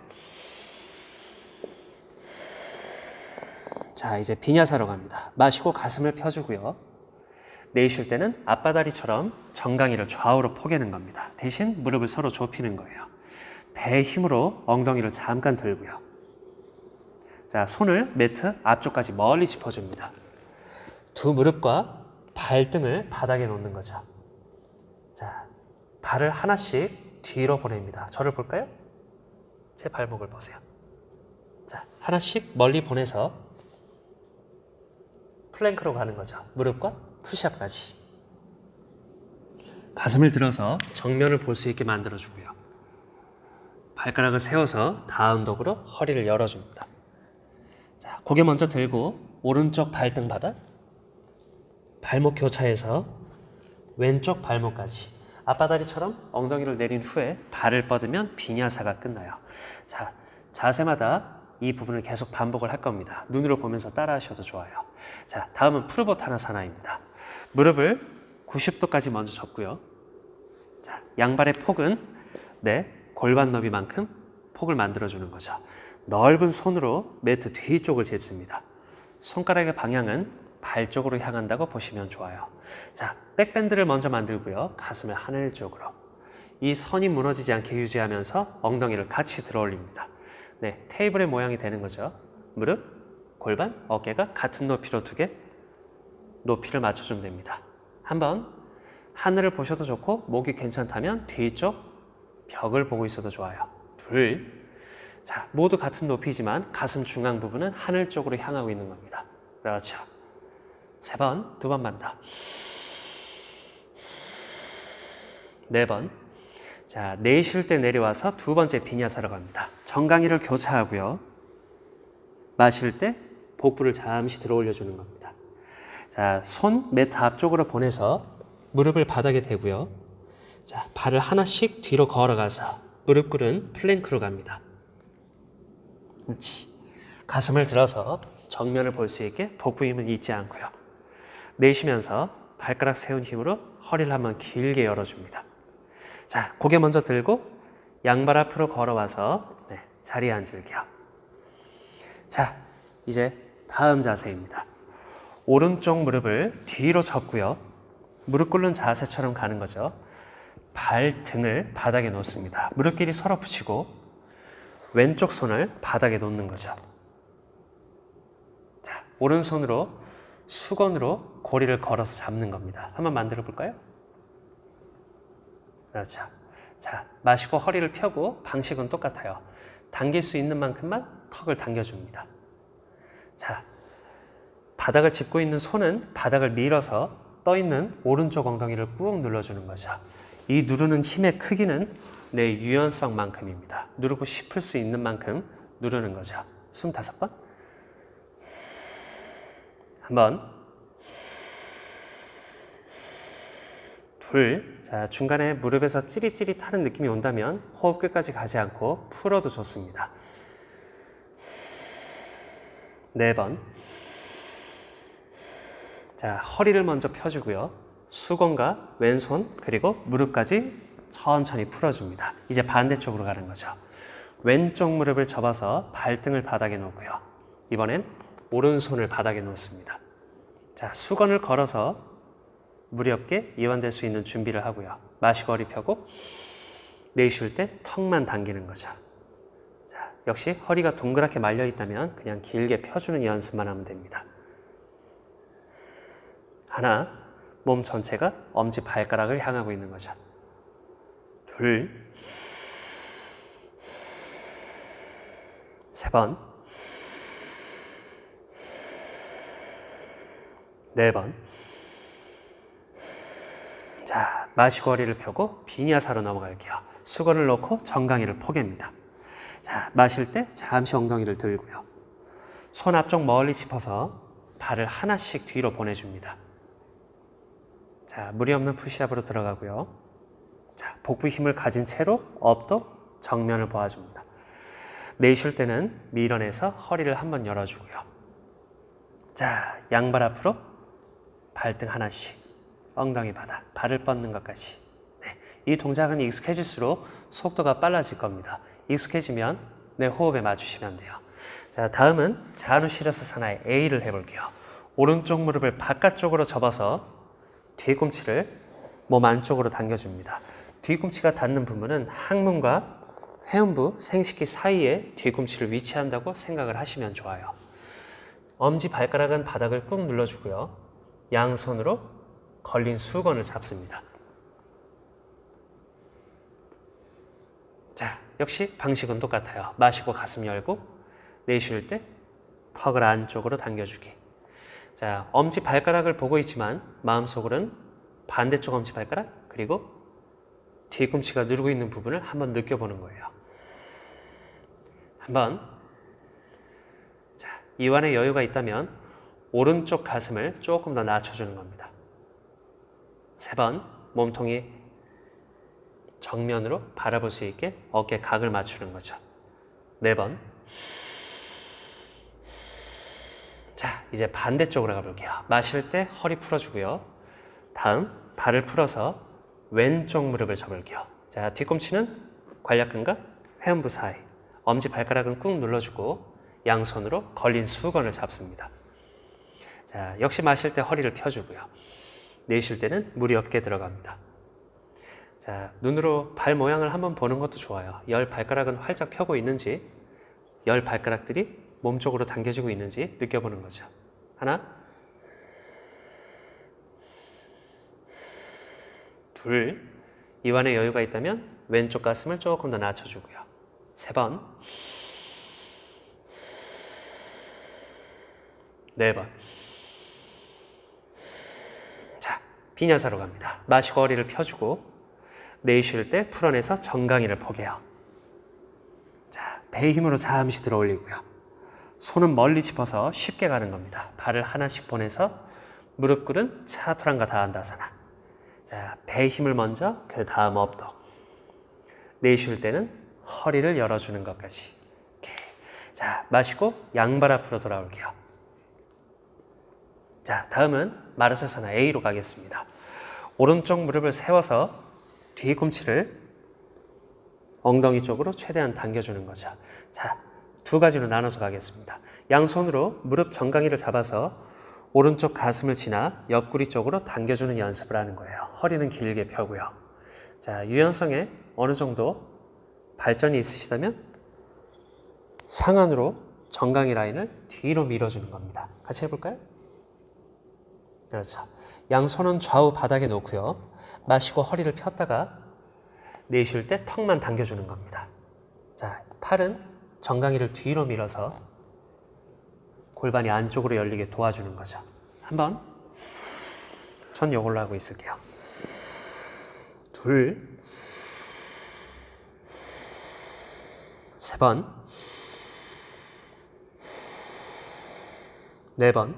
자, 이제 비냐사로 갑니다. 마시고 가슴을 펴주고요. 내쉴 때는 앞바다리처럼 정강이를 좌우로 포개는 겁니다. 대신 무릎을 서로 좁히는 거예요. 배의 힘으로 엉덩이를 잠깐 들고요. 자, 손을 매트 앞쪽까지 멀리 짚어줍니다. 두 무릎과 발등을 바닥에 놓는 거죠. 자, 발을 하나씩 뒤로 보냅니다. 저를 볼까요? 제 발목을 보세요. 자, 하나씩 멀리 보내서 플랭크로 가는 거죠. 무릎과 푸시업까지. 가슴을 들어서 정면을 볼 수 있게 만들어주고요. 발가락을 세워서 다운독으로 허리를 열어줍니다. 자, 고개 먼저 들고 오른쪽 발등 바닥, 발목 교차해서 왼쪽 발목까지. 앞바다리처럼 엉덩이를 내린 후에 발을 뻗으면 비냐사가 끝나요. 자, 자세마다 이 부분을 계속 반복을 할 겁니다. 눈으로 보면서 따라 하셔도 좋아요. 자, 다음은 프르보타나사나입니다. 무릎을 90도까지 먼저 접고요. 자, 양발의 폭은 골반 너비만큼 폭을 만들어주는 거죠. 넓은 손으로 매트 뒤쪽을 짚습니다. 손가락의 방향은 발 쪽으로 향한다고 보시면 좋아요. 자, 백밴드를 먼저 만들고요. 가슴을 하늘 쪽으로. 이 선이 무너지지 않게 유지하면서 엉덩이를 같이 들어 올립니다. 네, 테이블의 모양이 되는 거죠. 무릎, 골반, 어깨가 같은 높이로 두 개 높이를 맞춰주면 됩니다. 한번 하늘을 보셔도 좋고 목이 괜찮다면 뒤쪽 벽을 보고 있어도 좋아요. 둘, 자, 모두 같은 높이지만 가슴 중앙 부분은 하늘 쪽으로 향하고 있는 겁니다. 그렇죠. 세 번, 두 번만 더. 네 번. 자, 내쉴 때 내려와서 두 번째 비냐사로 갑니다. 정강이를 교차하고요. 마실 때 복부를 잠시 들어 올려주는 겁니다. 자, 손 매트 앞쪽으로 보내서 무릎을 바닥에 대고요. 자, 발을 하나씩 뒤로 걸어가서 무릎 꿇은 플랭크로 갑니다. 그렇지. 가슴을 들어서 정면을 볼 수 있게 복부 힘은 잊지 않고요. 내쉬면서 발가락 세운 힘으로 허리를 한번 길게 열어줍니다. 자, 고개 먼저 들고 양발 앞으로 걸어와서 자리에 앉을게요. 자, 이제 다음 자세입니다. 오른쪽 무릎을 뒤로 접고요. 무릎 꿇는 자세처럼 가는 거죠. 발등을 바닥에 놓습니다. 무릎끼리 서로 붙이고 왼쪽 손을 바닥에 놓는 거죠. 자, 오른손으로 수건으로 고리를 걸어서 잡는 겁니다. 한번 만들어 볼까요? 그렇죠. 자, 마시고 허리를 펴고 방식은 똑같아요. 당길 수 있는 만큼만 턱을 당겨줍니다. 자, 바닥을 짚고 있는 손은 바닥을 밀어서 떠있는 오른쪽 엉덩이를 꾹 눌러주는 거죠. 이 누르는 힘의 크기는 내 유연성만큼입니다. 누르고 싶을 수 있는 만큼 누르는 거죠. 25번. 한 번. 둘. 자, 중간에 무릎에서 찌릿찌릿하는 느낌이 온다면 호흡 끝까지 가지 않고 풀어도 좋습니다. 4번. 자, 허리를 먼저 펴주고요. 수건과 왼손 그리고 무릎까지 천천히 풀어줍니다. 이제 반대쪽으로 가는 거죠. 왼쪽 무릎을 접어서 발등을 바닥에 놓고요. 이번엔 오른손을 바닥에 놓습니다. 자, 수건을 걸어서 무리 없게 이완될 수 있는 준비를 하고요. 마시고 허리 펴고 내쉴 때 턱만 당기는 거죠. 자, 역시 허리가 동그랗게 말려 있다면 그냥 길게 펴주는 연습만 하면 됩니다. 하나, 몸 전체가 엄지 발가락을 향하고 있는 거죠. 둘, 3번, 4번. 자, 마시고 허리를 펴고 비냐사로 넘어갈게요. 수건을 놓고 정강이를 포갭니다. 자, 마실 때 잠시 엉덩이를 들고요. 손 앞쪽 멀리 짚어서 발을 하나씩 뒤로 보내줍니다. 자, 무리 없는 푸시업으로 들어가고요. 자, 복부 힘을 가진 채로 업도 정면을 보아줍니다. 내쉴 때는 밀어내서 허리를 한번 열어주고요. 자, 양발 앞으로 발등 하나씩, 엉덩이 바닥, 발을 뻗는 것까지. 네, 이 동작은 익숙해질수록 속도가 빨라질 겁니다. 익숙해지면 내 호흡에 맞추시면 돼요. 자, 다음은 자누시라사나의 A를 해볼게요. 오른쪽 무릎을 바깥쪽으로 접어서 뒤꿈치를 몸 안쪽으로 당겨줍니다. 뒤꿈치가 닿는 부분은 항문과 회음부, 생식기 사이에 뒤꿈치를 위치한다고 생각을 하시면 좋아요. 엄지 발가락은 바닥을 꾹 눌러주고요. 양손으로 걸린 수건을 잡습니다. 자, 역시 방식은 똑같아요. 마시고 가슴 열고 내쉴 때 턱을 안쪽으로 당겨주기. 자, 엄지 발가락을 보고 있지만 마음속으로는 반대쪽 엄지 발가락 그리고 뒤꿈치가 누르고 있는 부분을 한번 느껴보는 거예요. 한번. 자, 이완에 여유가 있다면 오른쪽 가슴을 조금 더 낮춰주는 겁니다. 3번. 몸통이 정면으로 바라볼 수 있게 어깨 각을 맞추는 거죠. 4번. 자, 이제 반대쪽으로 가볼게요. 마실 때 허리 풀어주고요. 다음 발을 풀어서 왼쪽 무릎을 접을게요. 자, 뒤꿈치는 관략근과 회음부 사이, 엄지 발가락은 꾹 눌러주고 양손으로 걸린 수건을 잡습니다. 자, 역시 마실 때 허리를 펴주고요. 내쉴 때는 무리 없게 들어갑니다. 자, 눈으로 발 모양을 한번 보는 것도 좋아요. 열 발가락은 활짝 펴고 있는지, 열 발가락들이 몸쪽으로 당겨지고 있는지 느껴보는 거죠. 하나, 둘, 이완에 여유가 있다면 왼쪽 가슴을 조금 더 낮춰주고요. 3번, 4번. 자, 비냐사로 갑니다. 마시고 허리를 펴주고 내쉴 때 풀어내서 정강이를 포개요. 자, 배의 힘으로 잠시 들어 올리고요. 손은 멀리 짚어서 쉽게 가는 겁니다. 발을 하나씩 보내서 무릎 꿇은 차투랑가 다한다사나. 자, 배의 힘을 먼저, 그 다음 업도. 내쉴 때는 허리를 열어주는 것까지. 이렇게. 자, 마시고 양발 앞으로 돌아올게요. 자, 다음은 마르사사나 A로 가겠습니다. 오른쪽 무릎을 세워서 뒤꿈치를 엉덩이 쪽으로 최대한 당겨주는 거죠. 자, 두 가지로 나눠서 가겠습니다. 양손으로 무릎 정강이를 잡아서 오른쪽 가슴을 지나 옆구리 쪽으로 당겨주는 연습을 하는 거예요. 허리는 길게 펴고요. 자, 유연성에 어느 정도 발전이 있으시다면 상안으로 정강이 라인을 뒤로 밀어주는 겁니다. 같이 해볼까요? 그렇죠. 양손은 좌우 바닥에 놓고요. 마시고 허리를 폈다가 내쉴 때 턱만 당겨주는 겁니다. 자, 팔은 정강이를 뒤로 밀어서 골반이 안쪽으로 열리게 도와주는 거죠. 한번. 전 이걸로 하고 있을게요. 둘, 3번, 4번.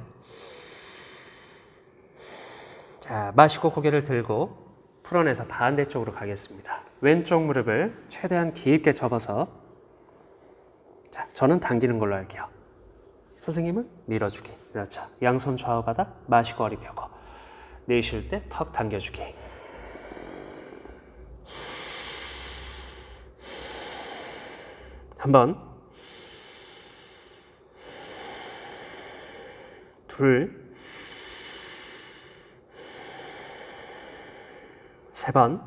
자, 마시고 고개를 들고 풀어내서 반대쪽으로 가겠습니다. 왼쪽 무릎을 최대한 깊게 접어서, 자, 저는 당기는 걸로 할게요. 선생님은 밀어주기. 그렇죠. 양손 좌우 바닥, 마시고 허리 펴고, 내쉴 때 턱 당겨주기. 한 번, 둘, 세 번,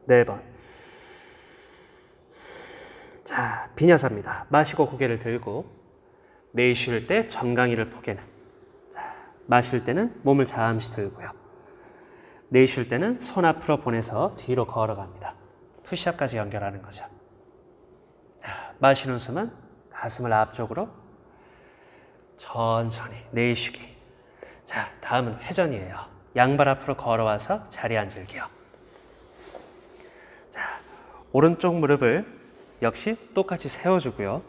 네 번. 자, 비냐사입니다. 마시고 고개를 들고, 내쉴 때 정강이를 포개는. 자, 마실 때는 몸을 잠시 들고요. 내쉴 때는 손 앞으로 보내서 뒤로 걸어갑니다. 푸시업까지 연결하는 거죠. 자, 마시는 숨은 가슴을 앞쪽으로 천천히 내쉬기. 자, 다음은 회전이에요. 양발 앞으로 걸어와서 자리에 앉을게요. 자, 오른쪽 무릎을 역시 똑같이 세워주고요.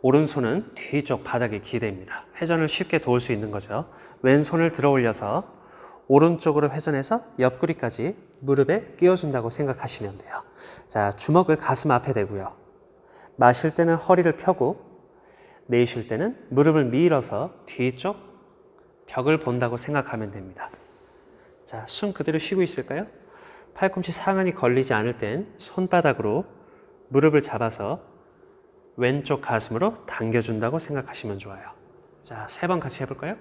오른손은 뒤쪽 바닥에 기대입니다. 회전을 쉽게 도울 수 있는 거죠. 왼손을 들어 올려서 오른쪽으로 회전해서 옆구리까지 무릎에 끼워준다고 생각하시면 돼요. 자, 주먹을 가슴 앞에 대고요. 마실 때는 허리를 펴고, 내쉴 때는 무릎을 밀어서 뒤쪽 벽을 본다고 생각하면 됩니다. 자, 숨 그대로 쉬고 있을까요? 팔꿈치 상안이 걸리지 않을 땐 손바닥으로 무릎을 잡아서 왼쪽 가슴으로 당겨준다고 생각하시면 좋아요. 자, 3번 같이 해볼까요?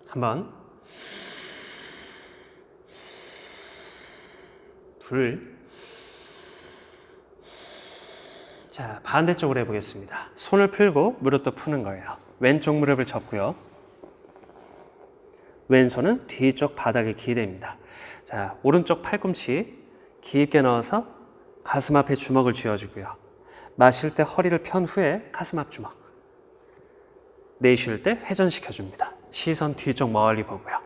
한 번, 둘. 자, 반대쪽으로 해보겠습니다. 손을 풀고 무릎도 푸는 거예요. 왼쪽 무릎을 접고요. 왼손은 뒤쪽 바닥에 기대입니다. 자, 오른쪽 팔꿈치 깊게 넣어서 가슴 앞에 주먹을 쥐어주고요. 마실 때 허리를 편 후에 가슴 앞 주먹. 내쉴 때 회전시켜줍니다. 시선 뒤쪽 멀리 보고요.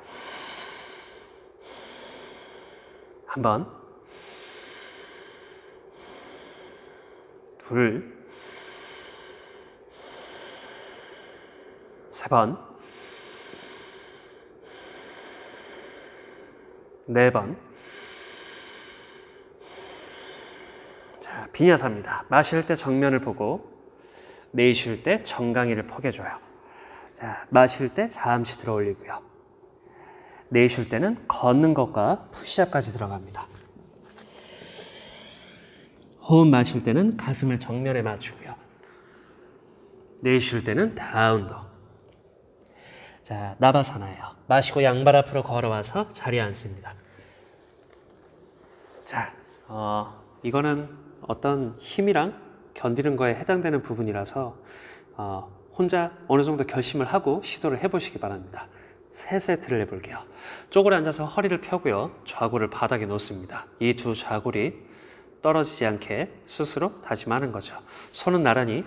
한 번, 둘, 세 번, 네 번. 자, 비냐사입니다. 마실 때 정면을 보고, 내쉴 때 정강이를 포개줘요. 자, 마실 때 잠시 들어 올리고요. 내쉴 때는 걷는 것과 푸시업까지 들어갑니다. 호흡 마실 때는 가슴을 정면에 맞추고요. 내쉴 때는 다운도. 자, 나바사나예요. 마시고 양발 앞으로 걸어와서 자리에 앉습니다. 자, 이거는 어떤 힘이랑 견디는 거에 해당되는 부분이라서 혼자 어느 정도 결심을 하고 시도를 해보시기 바랍니다. 3세트를 해볼게요. 쪼그려 앉아서 허리를 펴고요. 좌골을 바닥에 놓습니다. 이 두 좌골이 떨어지지 않게 스스로 다짐하는 거죠. 손은 나란히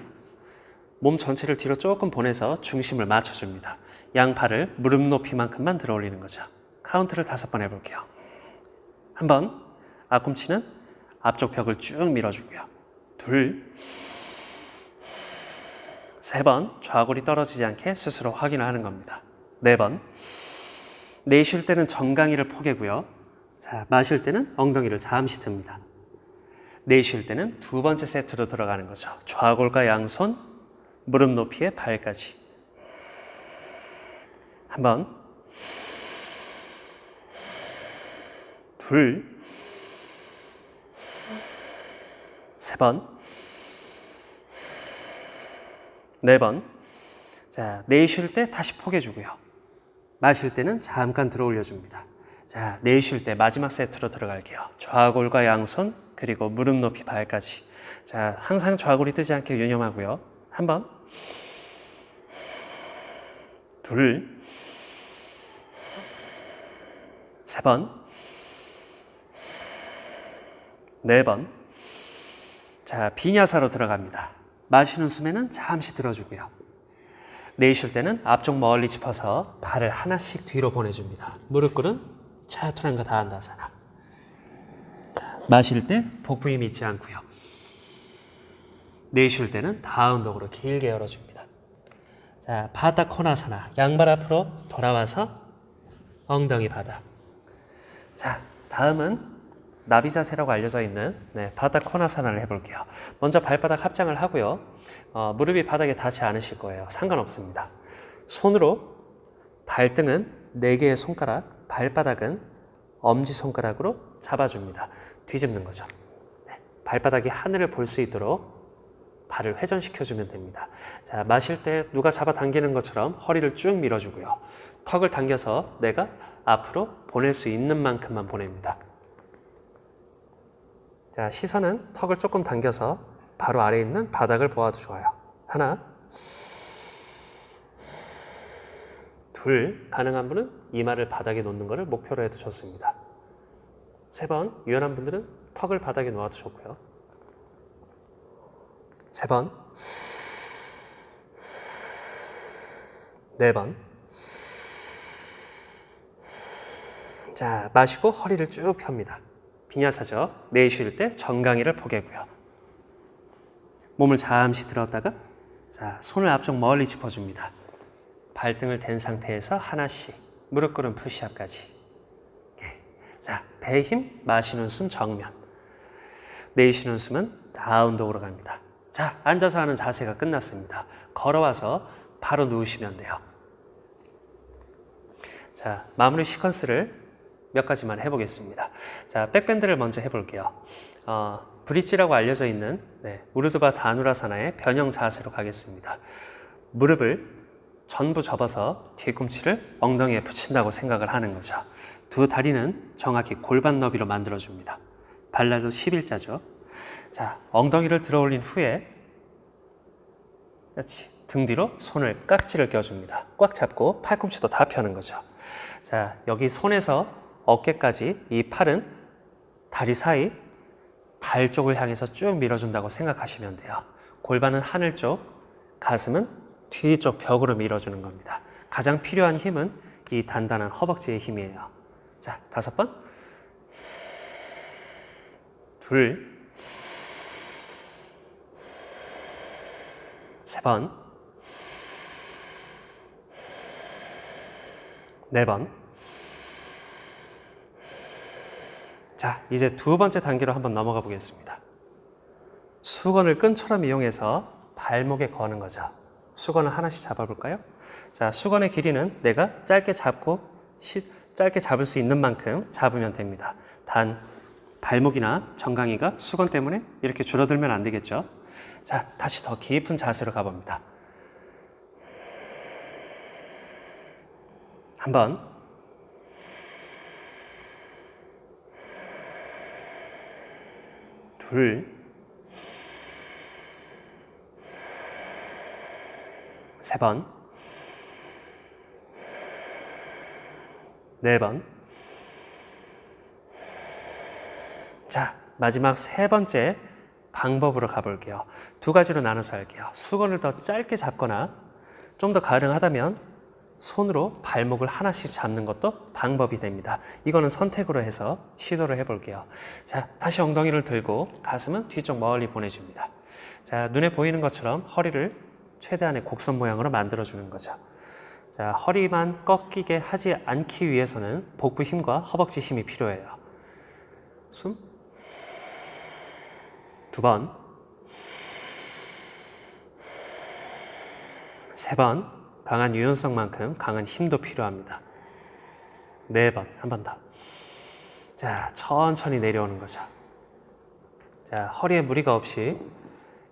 몸 전체를 뒤로 조금 보내서 중심을 맞춰줍니다. 양팔을 무릎 높이만큼만 들어 올리는 거죠. 카운트를 5번 해볼게요. 한 번, 앞꿈치는 앞쪽 벽을 쭉 밀어주고요. 둘, 세 번, 좌골이 떨어지지 않게 스스로 확인을 하는 겁니다. 4번, 내쉴 때는 정강이를 포개고요. 자, 마실 때는 엉덩이를 잠시 듭니다. 내쉴 때는 2번째 세트로 들어가는 거죠. 좌골과 양손, 무릎 높이에 발까지. 한 번, 둘, 세 번, 4번. 자, 내쉴 때 다시 포개주고요. 마실 때는 잠깐 들어 올려줍니다. 자, 내쉴 때 마지막 세트로 들어갈게요. 좌골과 양손, 그리고 무릎 높이 발까지. 자, 항상 좌골이 뜨지 않게 유념하고요. 한 번, 둘, 세 번, 4번. 자, 비냐사로 들어갑니다. 마시는 숨에는 잠시 들어주고요. 내쉴 때는 앞쪽 멀리 짚어서 발을 하나씩 뒤로 보내줍니다. 무릎 꿇은 차투란가 다한다사나. 마실 때 복부 힘 잊지 않고요. 내쉴 때는 다운독으로 길게 열어줍니다. 자, 바다 코나사나. 양발 앞으로 돌아와서 엉덩이 바닥. 자, 다음은 나비 자세라고 알려져 있는 바다 코나사나를 해볼게요. 먼저 발바닥 합장을 하고요. 무릎이 바닥에 닿지 않으실 거예요. 상관없습니다. 손으로 발등은 4개의 손가락, 발바닥은 엄지손가락으로 잡아줍니다. 뒤집는 거죠. 발바닥이 하늘을 볼 수 있도록 발을 회전시켜주면 됩니다. 자, 마실 때 누가 잡아당기는 것처럼 허리를 쭉 밀어주고요. 턱을 당겨서 내가 앞으로 보낼 수 있는 만큼만 보냅니다. 자, 시선은 턱을 조금 당겨서 바로 아래에 있는 바닥을 보아도 좋아요. 하나, 둘, 가능한 분은 이마를 바닥에 놓는 것을 목표로 해도 좋습니다. 3번, 유연한 분들은 턱을 바닥에 놓아도 좋고요. 3번, 4번. 자, 마시고 허리를 쭉 펴니다. 비냐사죠. 내쉴 때 정강이를 포개고요. 몸을 잠시 들었다가 자, 손을 앞쪽 멀리 짚어줍니다. 발등을 댄 상태에서 하나씩 무릎 꿇은 푸시업까지. 자, 배에 힘, 마시는 숨 정면. 내쉬는 숨은 다운독으로 갑니다. 자, 앉아서 하는 자세가 끝났습니다. 걸어와서 바로 누우시면 돼요. 자, 마무리 시퀀스를 몇 가지만 해보겠습니다. 자, 백밴드를 먼저 해볼게요. 브릿지라고 알려져 있는 우르드바 다누라사나의 변형 자세로 가겠습니다. 무릎을 전부 접어서 뒤꿈치를 엉덩이에 붙인다고 생각을 하는 거죠. 두 다리는 정확히 골반 너비로 만들어줍니다. 발날도 11자죠. 자, 엉덩이를 들어 올린 후에 그렇지. 등 뒤로 손을 깍지를 껴줍니다. 꽉 잡고 팔꿈치도 다 펴는 거죠. 자, 여기 손에서 어깨까지 이 팔은 다리 사이 발 쪽을 향해서 쭉 밀어준다고 생각하시면 돼요. 골반은 하늘 쪽, 가슴은 뒤쪽 벽으로 밀어주는 겁니다. 가장 필요한 힘은 이 단단한 허벅지의 힘이에요. 자, 5번. 둘. 3번. 4번. 자, 이제 두 번째 단계로 한번 넘어가 보겠습니다. 수건을 끈처럼 이용해서 발목에 거는 거죠. 수건을 하나씩 잡아볼까요? 자, 수건의 길이는 내가 짧게 잡을 수 있는 만큼 잡으면 됩니다. 단 발목이나 정강이가 수건 때문에 이렇게 줄어들면 안 되겠죠. 자, 다시 더 깊은 자세로 가봅니다. 한 번, 둘, 3번, 4번. 자, 마지막 3번째 방법으로 가볼게요. 2가지로 나눠서 할게요. 수건을 더 짧게 잡거나 좀 더 가능하다면 손으로 발목을 하나씩 잡는 것도 방법이 됩니다. 이거는 선택으로 해서 시도를 해볼게요. 자, 다시 엉덩이를 들고 가슴은 뒤쪽 멀리 보내줍니다. 자, 눈에 보이는 것처럼 허리를 최대한의 곡선 모양으로 만들어주는 거죠. 자, 허리만 꺾이게 하지 않기 위해서는 복부 힘과 허벅지 힘이 필요해요. 숨 2번, 3번. 강한 유연성만큼 강한 힘도 필요합니다. 4번, 한 번 더. 자, 천천히 내려오는 거죠. 자, 허리에 무리가 없이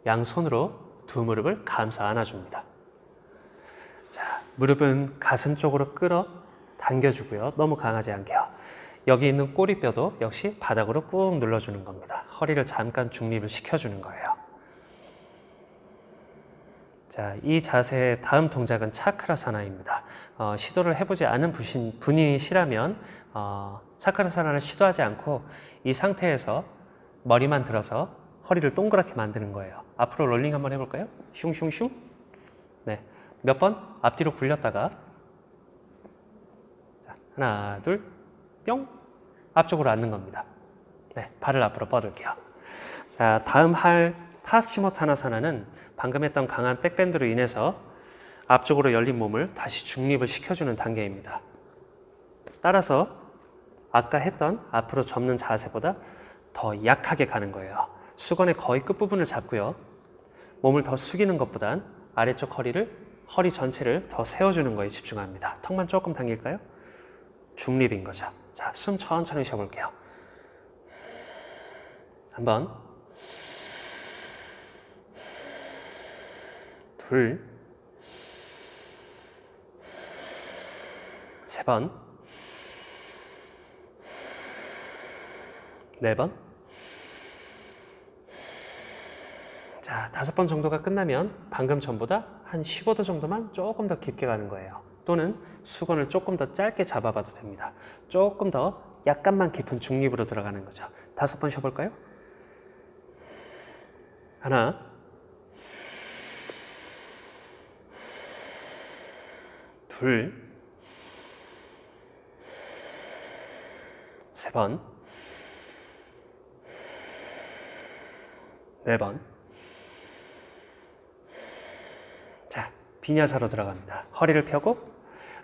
양손으로 두 무릎을 감싸 안아줍니다. 자, 무릎은 가슴 쪽으로 끌어 당겨주고요. 너무 강하지 않게요. 여기 있는 꼬리뼈도 역시 바닥으로 꾹 눌러주는 겁니다. 허리를 잠깐 중립을 시켜주는 거예요. 자, 이 자세의 다음 동작은 차크라사나입니다. 시도를 해보지 않은 분이시라면 차크라사나를 시도하지 않고 이 상태에서 머리만 들어서 허리를 동그랗게 만드는 거예요. 앞으로 롤링 한번 해볼까요? 슝슝슝. 네, 몇 번 앞뒤로 굴렸다가 자, 하나, 둘, 뿅. 앞쪽으로 앉는 겁니다. 네, 발을 앞으로 뻗을게요. 자, 다음 할 파스치모타나사나는 방금 했던 강한 백밴드로 인해서 앞쪽으로 열린 몸을 다시 중립을 시켜주는 단계입니다. 따라서 아까 했던 앞으로 접는 자세보다 더 약하게 가는 거예요. 수건의 거의 끝부분을 잡고요. 몸을 더 숙이는 것보단 아래쪽 허리 전체를 더 세워주는 거에 집중합니다. 턱만 조금 당길까요? 중립인 거죠. 자, 숨 천천히 쉬어볼게요. 한번, 둘, 세 번, 네 번. 자, 5번 정도가 끝나면 방금 전보다 한 15도 정도만 조금 더 깊게 가는 거예요. 또는 수건을 조금 더 짧게 잡아봐도 됩니다. 조금 더 약간만 깊은 중립으로 들어가는 거죠. 5번 쉬어볼까요? 하나, 둘, 세 번, 네 번. 자, 비냐사로 들어갑니다. 허리를 펴고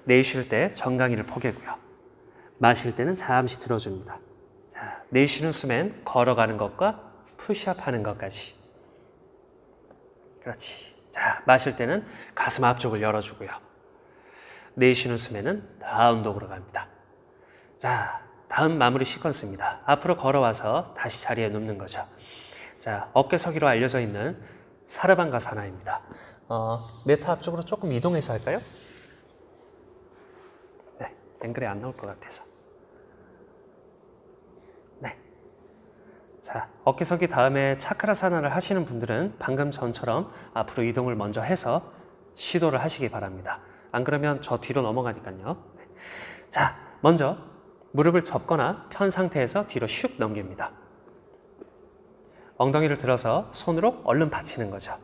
내쉴 때 정강이를 포개고요. 마실 때는 잠시 들어줍니다. 자, 내쉬는 숨엔 걸어가는 것과 푸시업 하는 것까지. 그렇지. 자, 마실 때는 가슴 앞쪽을 열어주고요. 내쉬는 숨에는 다운독으로 갑니다. 자, 다음 마무리 시퀀스입니다. 앞으로 걸어와서 다시 자리에 눕는 거죠. 자, 어깨서기로 알려져 있는 사르방가사나입니다. 매트 앞쪽으로 조금 이동해서 할까요? 네, 앵글이 안 나올 것 같아서. 네. 자, 어깨서기 다음에 차크라사나를 하시는 분들은 방금 전처럼 앞으로 이동을 먼저 해서 시도를 하시기 바랍니다. 안 그러면 저 뒤로 넘어가니까요. 네. 자, 먼저 무릎을 접거나 편 상태에서 뒤로 슉 넘깁니다. 엉덩이를 들어서 손으로 얼른 받치는 거죠.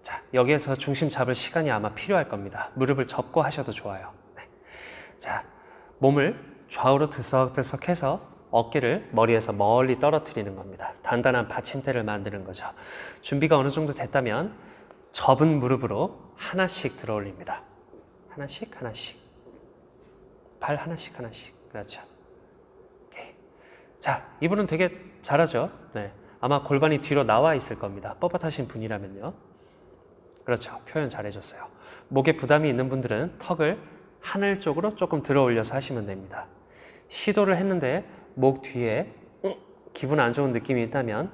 자, 여기에서 중심 잡을 시간이 아마 필요할 겁니다. 무릎을 접고 하셔도 좋아요. 네. 자, 몸을 좌우로 들썩들썩해서 어깨를 머리에서 멀리 떨어뜨리는 겁니다. 단단한 받침대를 만드는 거죠. 준비가 어느 정도 됐다면 접은 무릎으로 하나씩 들어 올립니다. 하나씩 하나씩. 발 하나씩 하나씩. 그렇죠. 오케이. 자, 이분은 되게 잘하죠. 네. 아마 골반이 뒤로 나와 있을 겁니다. 뻣뻣하신 분이라면요. 그렇죠. 표현 잘해줬어요. 목에 부담이 있는 분들은 턱을 하늘 쪽으로 조금 들어 올려서 하시면 됩니다. 시도를 했는데 목 뒤에 기분 안 좋은 느낌이 있다면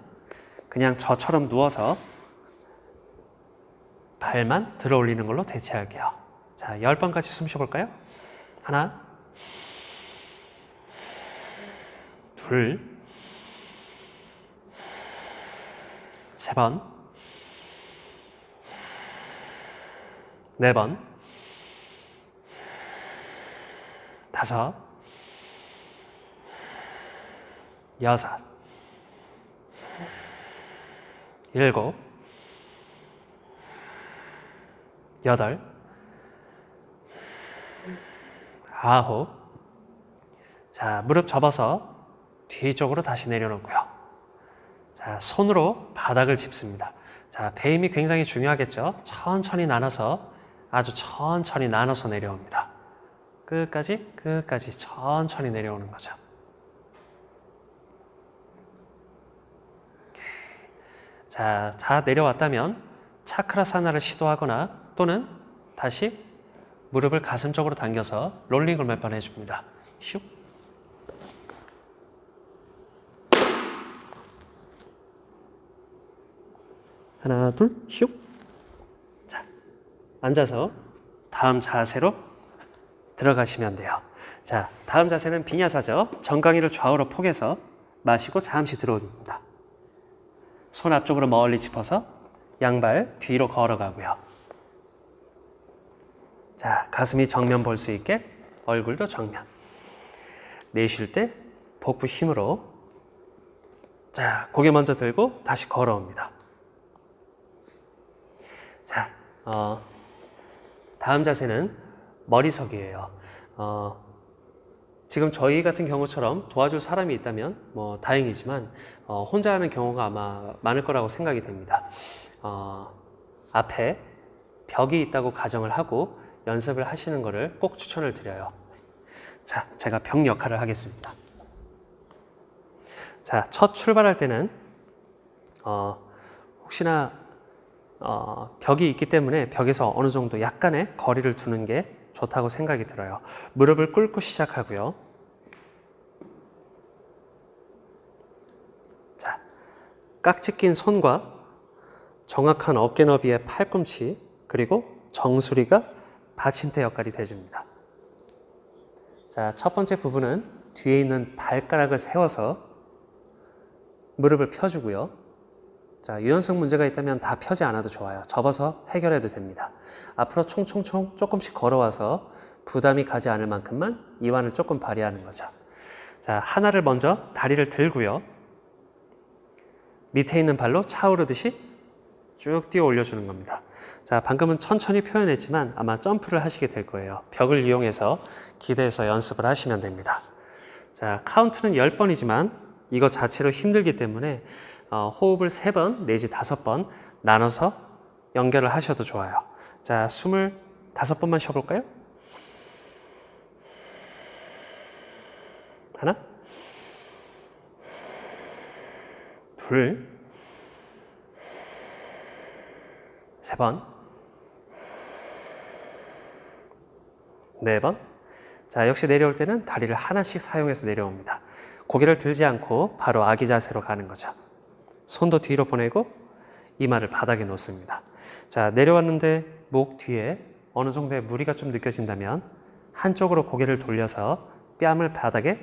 그냥 저처럼 누워서 발만 들어 올리는 걸로 대체할게요. 자, 10번까지 숨 쉬어볼까요? 하나, 둘, 세 번, 네 번, 다섯, 여섯, 일곱, 여덟, 아홉. 자, 무릎 접어서 뒤쪽으로 다시 내려놓고요. 자, 손으로 바닥을 짚습니다. 자, 배임이 굉장히 중요하겠죠. 천천히 나눠서, 아주 천천히 나눠서 내려옵니다. 끝까지 천천히 내려오는 거죠. 자, 다 내려왔다면 차크라사나를 시도하거나 또는 다시 무릎을 가슴 쪽으로 당겨서 롤링을 몇 번 해줍니다. 슉. 하나, 둘, 슉. 자, 앉아서 다음 자세로 들어가시면 돼요. 자, 다음 자세는 비냐사죠. 정강이를 좌우로 포개서 마시고 잠시 들어옵니다. 손 앞쪽으로 멀리 짚어서 양발 뒤로 걸어가고요. 자, 가슴이 정면 볼 수 있게 얼굴도 정면. 내쉴 때 복부 힘으로. 자, 고개 먼저 들고 다시 걸어옵니다. 자, 다음 자세는 머리석이에요. 지금 저희 같은 경우처럼 도와줄 사람이 있다면 뭐 다행이지만 혼자 하는 경우가 아마 많을 거라고 생각이 됩니다. 앞에 벽이 있다고 가정을 하고 연습을 하시는 것을 꼭 추천을 드려요. 자, 제가 벽 역할을 하겠습니다. 자, 첫 출발할 때는 혹시나 벽이 있기 때문에 벽에서 어느 정도 약간의 거리를 두는 게 좋다고 생각이 들어요. 무릎을 꿇고 시작하고요. 자, 깍지 낀 손과 정확한 어깨 너비의 팔꿈치 그리고 정수리가 받침대 역할이 되줍니다. 자, 첫 번째 부분은 뒤에 있는 발가락을 세워서 무릎을 펴주고요. 자, 유연성 문제가 있다면 다 펴지 않아도 좋아요. 접어서 해결해도 됩니다. 앞으로 총총총 조금씩 걸어와서 부담이 가지 않을 만큼만 이완을 조금 발휘하는 거죠. 자, 하나를 먼저 다리를 들고요. 밑에 있는 발로 차오르듯이 쭉 뛰어 올려주는 겁니다. 자, 방금은 천천히 표현했지만 아마 점프를 하시게 될 거예요. 벽을 이용해서 기대해서 연습을 하시면 됩니다. 자, 카운트는 10번이지만 이거 자체로 힘들기 때문에 호흡을 3번 내지 5번 나눠서 연결을 하셔도 좋아요. 자, 25번만 쉬어볼까요? 하나, 둘, 3번, 4번. 자, 역시 내려올 때는 다리를 하나씩 사용해서 내려옵니다. 고개를 들지 않고 바로 아기 자세로 가는 거죠. 손도 뒤로 보내고 이마를 바닥에 놓습니다. 자, 내려왔는데 목 뒤에 어느 정도의 무리가 좀 느껴진다면 한쪽으로 고개를 돌려서 뺨을 바닥에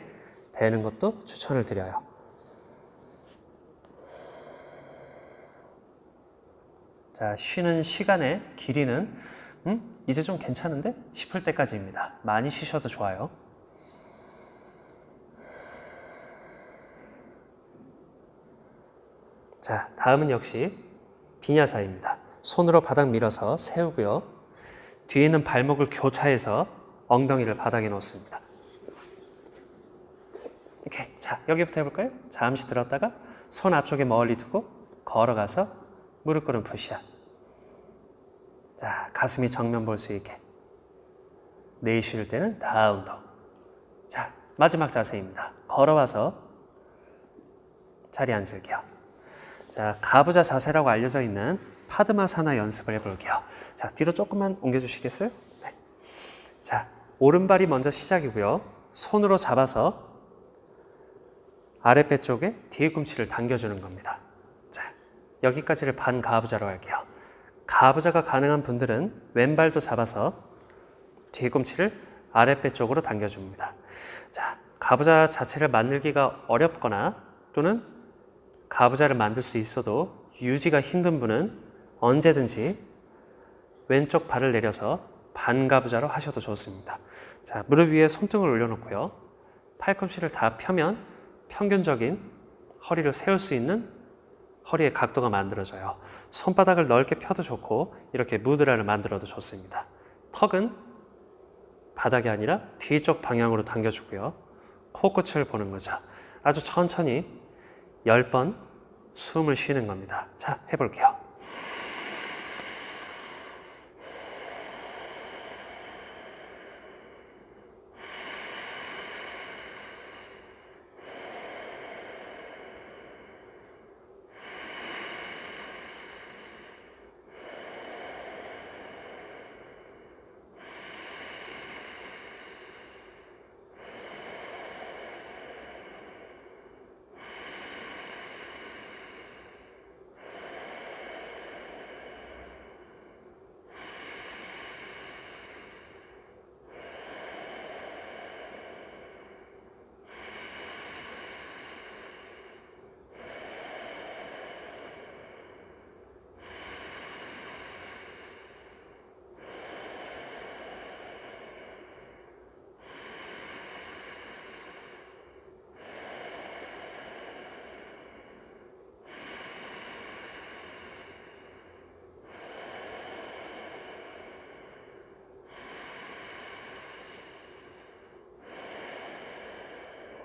대는 것도 추천을 드려요. 자, 쉬는 시간의 길이는 이제 좀 괜찮은데 싶을 때까지입니다. 많이 쉬셔도 좋아요. 자, 다음은 역시 비냐사입니다. 손으로 바닥 밀어서 세우고요. 뒤에 있는 발목을 교차해서 엉덩이를 바닥에 놓습니다. 이렇게. 자, 여기부터 해볼까요? 잠시 들었다가 손 앞쪽에 멀리 두고 걸어가서 무릎 꿇은 푸시업. 자, 가슴이 정면 볼 수 있게. 내쉴 때는 다운도. 자, 마지막 자세입니다. 걸어와서 자리에 앉을게요. 자, 가부좌 자세라고 알려져 있는 파드마사나 연습을 해볼게요. 자, 뒤로 조금만 옮겨주시겠어요? 네. 자, 오른발이 먼저 시작이고요. 손으로 잡아서 아랫배 쪽에 뒤꿈치를 당겨주는 겁니다. 자, 여기까지를 반 가부좌로 할게요. 가부좌가 가능한 분들은 왼발도 잡아서 뒤꿈치를 아랫배 쪽으로 당겨줍니다. 자, 가부좌 자체를 만들기가 어렵거나 또는 가부좌를 만들 수 있어도 유지가 힘든 분은 언제든지 왼쪽 발을 내려서 반가부좌로 하셔도 좋습니다. 자, 무릎 위에 손등을 올려놓고요. 팔꿈치를 다 펴면 평균적인 허리를 세울 수 있는 허리의 각도가 만들어져요. 손바닥을 넓게 펴도 좋고 이렇게 무드라를 만들어도 좋습니다. 턱은 바닥이 아니라 뒤쪽 방향으로 당겨주고요. 코끝을 보는 거죠. 아주 천천히 10번 숨을 쉬는 겁니다. 자, 해볼게요.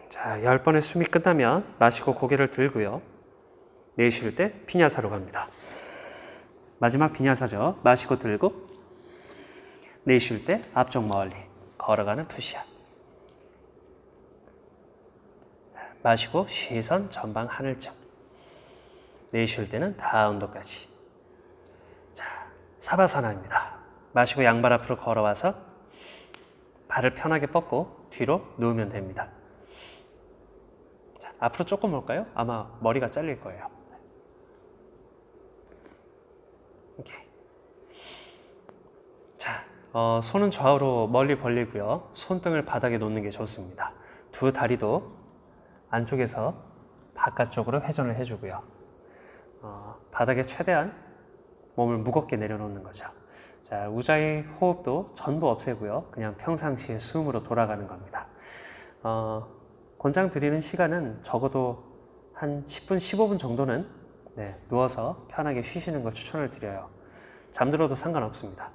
자, 10번의 숨이 끝나면 마시고 고개를 들고요. 내쉴 때 비냐사로 갑니다. 마지막 비냐사죠. 마시고 들고 내쉴 때 앞쪽 멀리 걸어가는 푸시업. 마시고 시선 전방 하늘쪽. 내쉴 때는 다운도까지. 자, 사바사나입니다. 마시고 양발 앞으로 걸어와서 발을 편하게 뻗고 뒤로 누우면 됩니다. 자, 앞으로 조금 올까요? 아마 머리가 잘릴 거예요. 이렇게. 자, 손은 좌우로 멀리 벌리고요. 손등을 바닥에 놓는 게 좋습니다. 두 다리도 안쪽에서 바깥쪽으로 회전을 해주고요. 바닥에 최대한 몸을 무겁게 내려놓는 거죠. 자, 우자의 호흡도 전부 없애고요. 그냥 평상시에 숨으로 돌아가는 겁니다. 권장 드리는 시간은 적어도 한 10분, 15분 정도는 누워서 편하게 쉬시는 걸 추천을 드려요. 잠들어도 상관없습니다.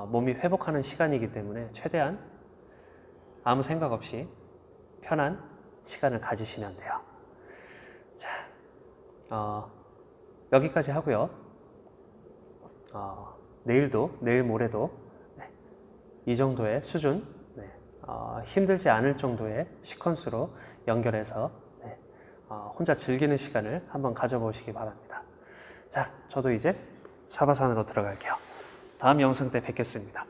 몸이 회복하는 시간이기 때문에 최대한 아무 생각 없이 편한 시간을 가지시면 돼요. 자, 여기까지 하고요. 내일도, 내일 모레도 이 정도의 수준, 힘들지 않을 정도의 시퀀스로 연결해서 혼자 즐기는 시간을 한번 가져보시기 바랍니다. 자, 저도 이제 사바산으로 들어갈게요. 다음 영상 때 뵙겠습니다.